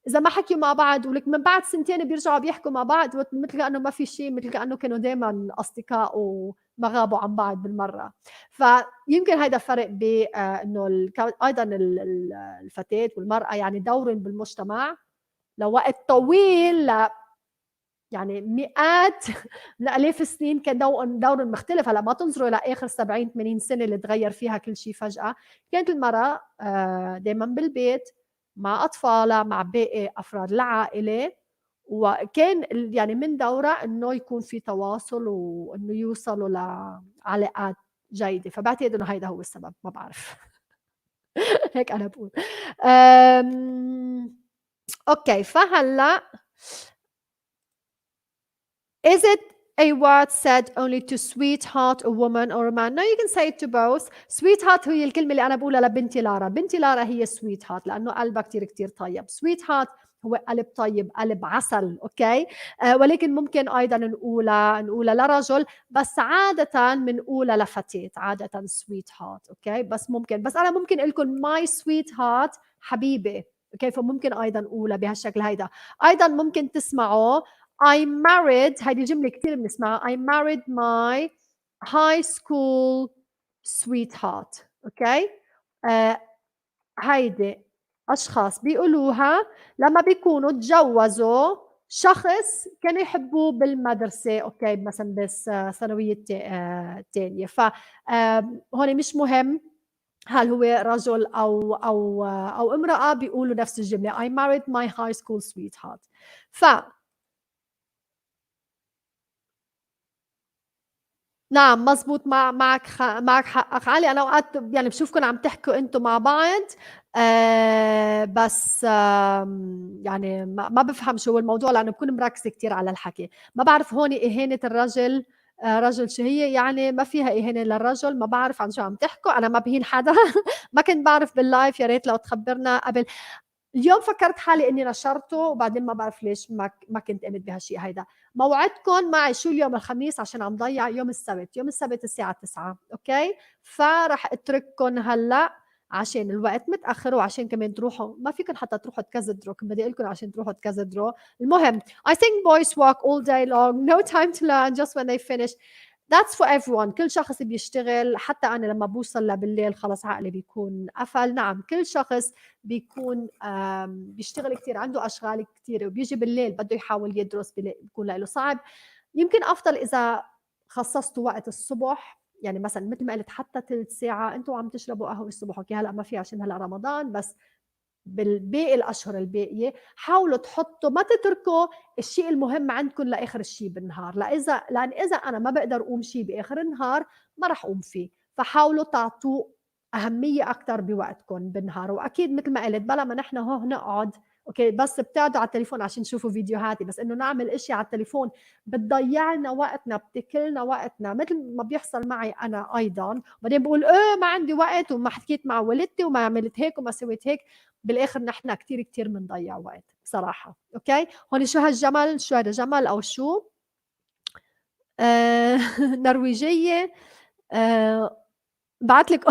إذا ما حكيوا مع بعض ولك من بعد سنتين بيرجعوا بيحكوا مع بعض مثل كأنه ما في شيء، مثل كأنه كانوا دائما أصدقاء وما غابوا عن بعض بالمرة. فيمكن هذا فرق إنه أيضا الفتاة والمرأة يعني دور بالمجتمع لوقت طويل، يعني مئات لآلاف السنين كان دور مختلف. هلا ما تنظروا إلى آخر 70-80 سنة اللي تغير فيها كل شيء فجأة. كانت المرأة دائما بالبيت مع أطفالها مع باقي أفراد العائلة، وكان يعني من دورها إنه يكون في تواصل وإنه يوصلوا لعلاقات جيدة. فبعتقد إنه هيدا هو السبب، ما بعرف. هيك أنا بقول. أوكي، فهلا is it a word said only to sweetheart a woman or a man? No, you can say it to both. sweetheart هي الكلمة اللي أنا بقولها لبنتي لارا. بنتي لارا هي sweetheart لأنه قلبها كتير كتير طيب. sweetheart هو قلب طيب، قلب عسل، أوكي. ولكن ممكن أيضا نقولها لرجل، بس عادة بنقولها لفتاة عادة sweetheart، أوكي. بس أنا ممكن أقول لكم my sweetheart حبيبي، أوكي. فممكن أيضا نقولها بهالشكل هيدا. أيضا ممكن تسمعوا I married، هذه الجملة كتير بنسمعها. I married my high school sweetheart، أوكي. هيدي أشخاص بيقولوها لما بيكونوا تجوزوا شخص كانوا يحبوه بالمدرسة، أوكي، مثلا بس ثانوية الثانية. فهون مش مهم هل هو رجل أو امرأة، بيقولوا نفس الجملة I married my high school sweetheart. نعم مزبوط، معك حق علي. أنا أوقات يعني بشوفكم عم تحكوا أنتم مع بعض بس يعني ما بفهم شو الموضوع لأنه بكون مركزة كتير على الحكي. ما بعرف هون إهانة الرجل رجل شو هي، يعني ما فيها إهانة للرجل. ما بعرف عن شو عم تحكوا، أنا ما بهين حدا. ما كنت بعرف باللايف، يا ريت لو تخبرنا قبل. اليوم فكرت حالي اني نشرته وبعدين ما بعرف ليش ما كنت قمت بهالشيء هيدا. موعدكم معي شو اليوم الخميس عشان عم ضيع يوم السبت الساعة 9، اوكي. فرح اترككم هلا عشان الوقت متأخر وعشان كمان تروحوا، ما فيكم حتى تروحوا تكزدروا، كنت بدي اقول لكم عشان تروحوا تكزدروا. المهم I think boys walk all day long, no time to learn, just when they finish. That's for everyone. كل شخص بيشتغل، حتى أنا لما بوصل بالليل خلص عقلي بيكون قفل. نعم كل شخص بيكون بيشتغل كتير، عنده أشغال كتير وبيجي بالليل بده يحاول يدرس، بيكون له صعب. يمكن أفضل إذا خصصتوا وقت الصبح، يعني مثلا مثل ما قلت حتى 3 ساعة أنتوا عم تشربوا قهوة الصبح، أوكي هلأ ما في عشان هلأ رمضان، بس بالباقي الأشهر الباقية حاولوا تحطوا، ما تتركوا الشيء المهم عندكم لآخر الشيء بالنهار. لأن إذا أنا ما بقدر أقوم شيء بآخر النهار ما رح أقوم فيه. فحاولوا تعطوه أهمية أكتر بوقتكم بالنهار. وأكيد مثل ما قلت بلا ما نحن هو نقعد اوكي بس بتقعدوا على التليفون عشان تشوفوا فيديوهاتي، بس انه نعمل اشي على التليفون بتضيع لنا وقتنا، بتكلنا وقتنا، مثل ما بيحصل معي انا ايضا. بعدين بقول ما عندي وقت وما حكيت مع والدتي وما عملت هيك وما سويت هيك. بالاخر نحن كتير كتير بنضيع وقت بصراحه. اوكي هون شو هالجمل، شو هذا جمل او شو نرويجيه بعت لك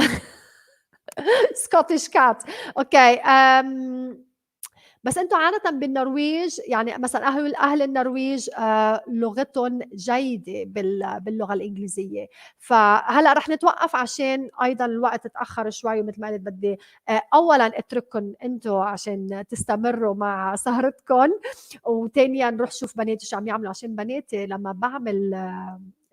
سكوتش كات. اوكي بس انتم عاده بالنرويج يعني مثلا اهل النرويج لغتهم جيده باللغه الانجليزيه. فهلا رح نتوقف عشان ايضا الوقت تاخر شوي، ومثل ما قلت بدي اولا اترككم انتم عشان تستمروا مع سهرتكم، وثانيا نروح شوف بناتي شو عم يعملوا، عشان بناتي لما بعمل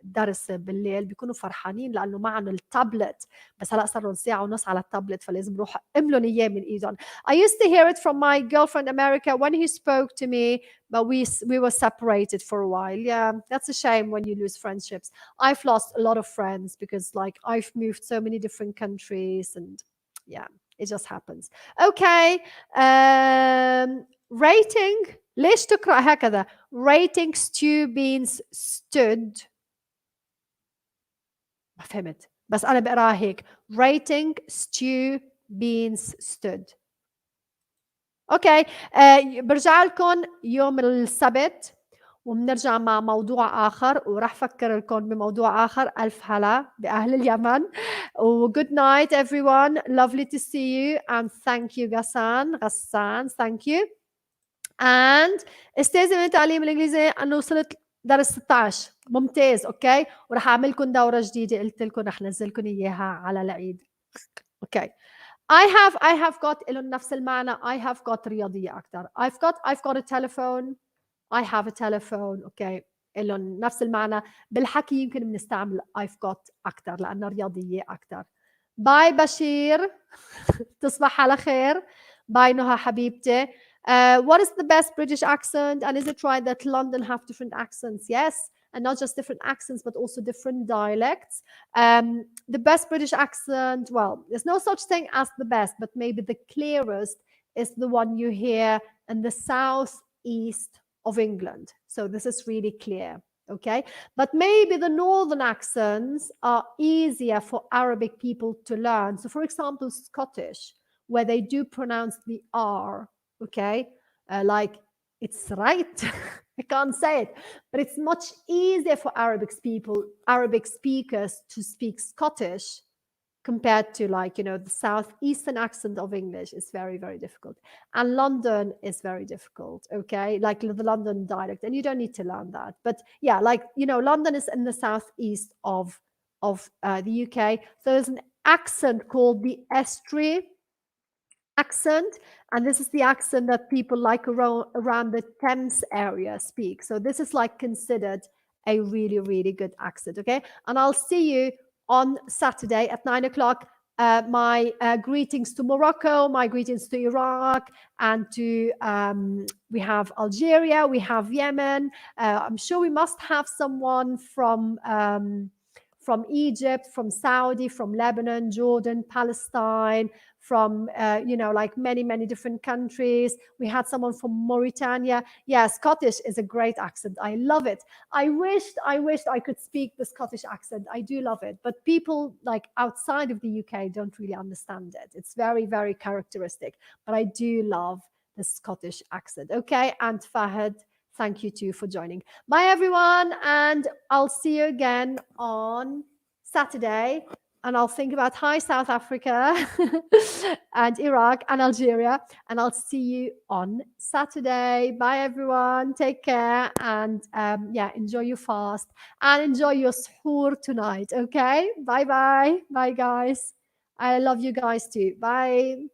الدرس بالليل بيكونوا فرحانين لأنه معهم التابلت، بس هلأ صار لهم ساعة ونص على التابلت فلازم نروح أملن إياه من إيدهم. I used to hear it from my girlfriend America when he spoke to me, but we were separated for a while. Yeah, that's a shame when you lose friendships. I've lost a lot of friends because like I've moved so many different countries and yeah, it just happens. Okay. Rating. ليش تقرأ هكذا؟ Rating stew beans stood. ما فهمت بس أنا بقراها هيك. Rating stew beans stood. أوكي. برجع لكم يوم السبت وبنرجع مع موضوع آخر وراح أفكر لكم بموضوع آخر. ألف هلا بأهل اليمن و good night everyone. Lovely to see you and thank you غسان thank you. and استاذة من تعليم الإنجليزية أنا وصلت درس 16 ممتاز. أوكي وراح أعمل لكم دورة جديدة قلت لكم راح نزل لكم إياها على العيد. أوكي I have got إلهم نفس المعنى. I have got رياضية أكتر. I've got a telephone. I have a telephone. أوكي إلهم نفس المعنى. بالحكي يمكن بنستعمل I've got أكتر لأنها رياضية أكتر. باي بشير تصبح على خير. باي نهى حبيبتي. What is the best British accent? And is it right that London have different accents? Yes, and not just different accents, but also different dialects. The best British accent, well, there's no such thing as the best, but maybe the clearest is the one you hear in the southeast of England. So this is really clear, okay? But maybe the northern accents are easier for Arabic people to learn. So for example, Scottish, where they do pronounce the R, okay? Like it's right. I can't say it, but it's much easier for Arabic speakers to speak Scottish compared to like, you know, the southeastern accent of English is very, very difficult. And London is very difficult, okay? Like the London dialect, and you don't need to learn that. But yeah, like, you know, London is in the southeast of the UK. So there's an accent called the estuary accent, and this is the accent that people like around the Thames area speak. So this is like considered a really, really good accent, okay? And I'll see you on Saturday at 9 o'clock. My greetings to Morocco, my greetings to Iraq, and to we have Algeria, we have Yemen. I'm sure we must have someone from Egypt, from Saudi, from Lebanon, Jordan, Palestine, from you know, like many, many different countries. We had someone from Mauritania. Yeah, Scottish is a great accent. I love it. I wished I could speak the Scottish accent. I do love it. But people like outside of the UK don't really understand it. It's very, very characteristic. But I do love the Scottish accent. Okay, and Fahad, thank you too for joining. Bye everyone, and I'll see you again on Saturday. And I'll think about hi South Africa and Iraq and Algeria. And I'll see you on Saturday. Bye everyone. Take care. And yeah, enjoy your fast and enjoy your suhoor tonight. Okay. Bye bye. Bye guys. I love you guys too. Bye.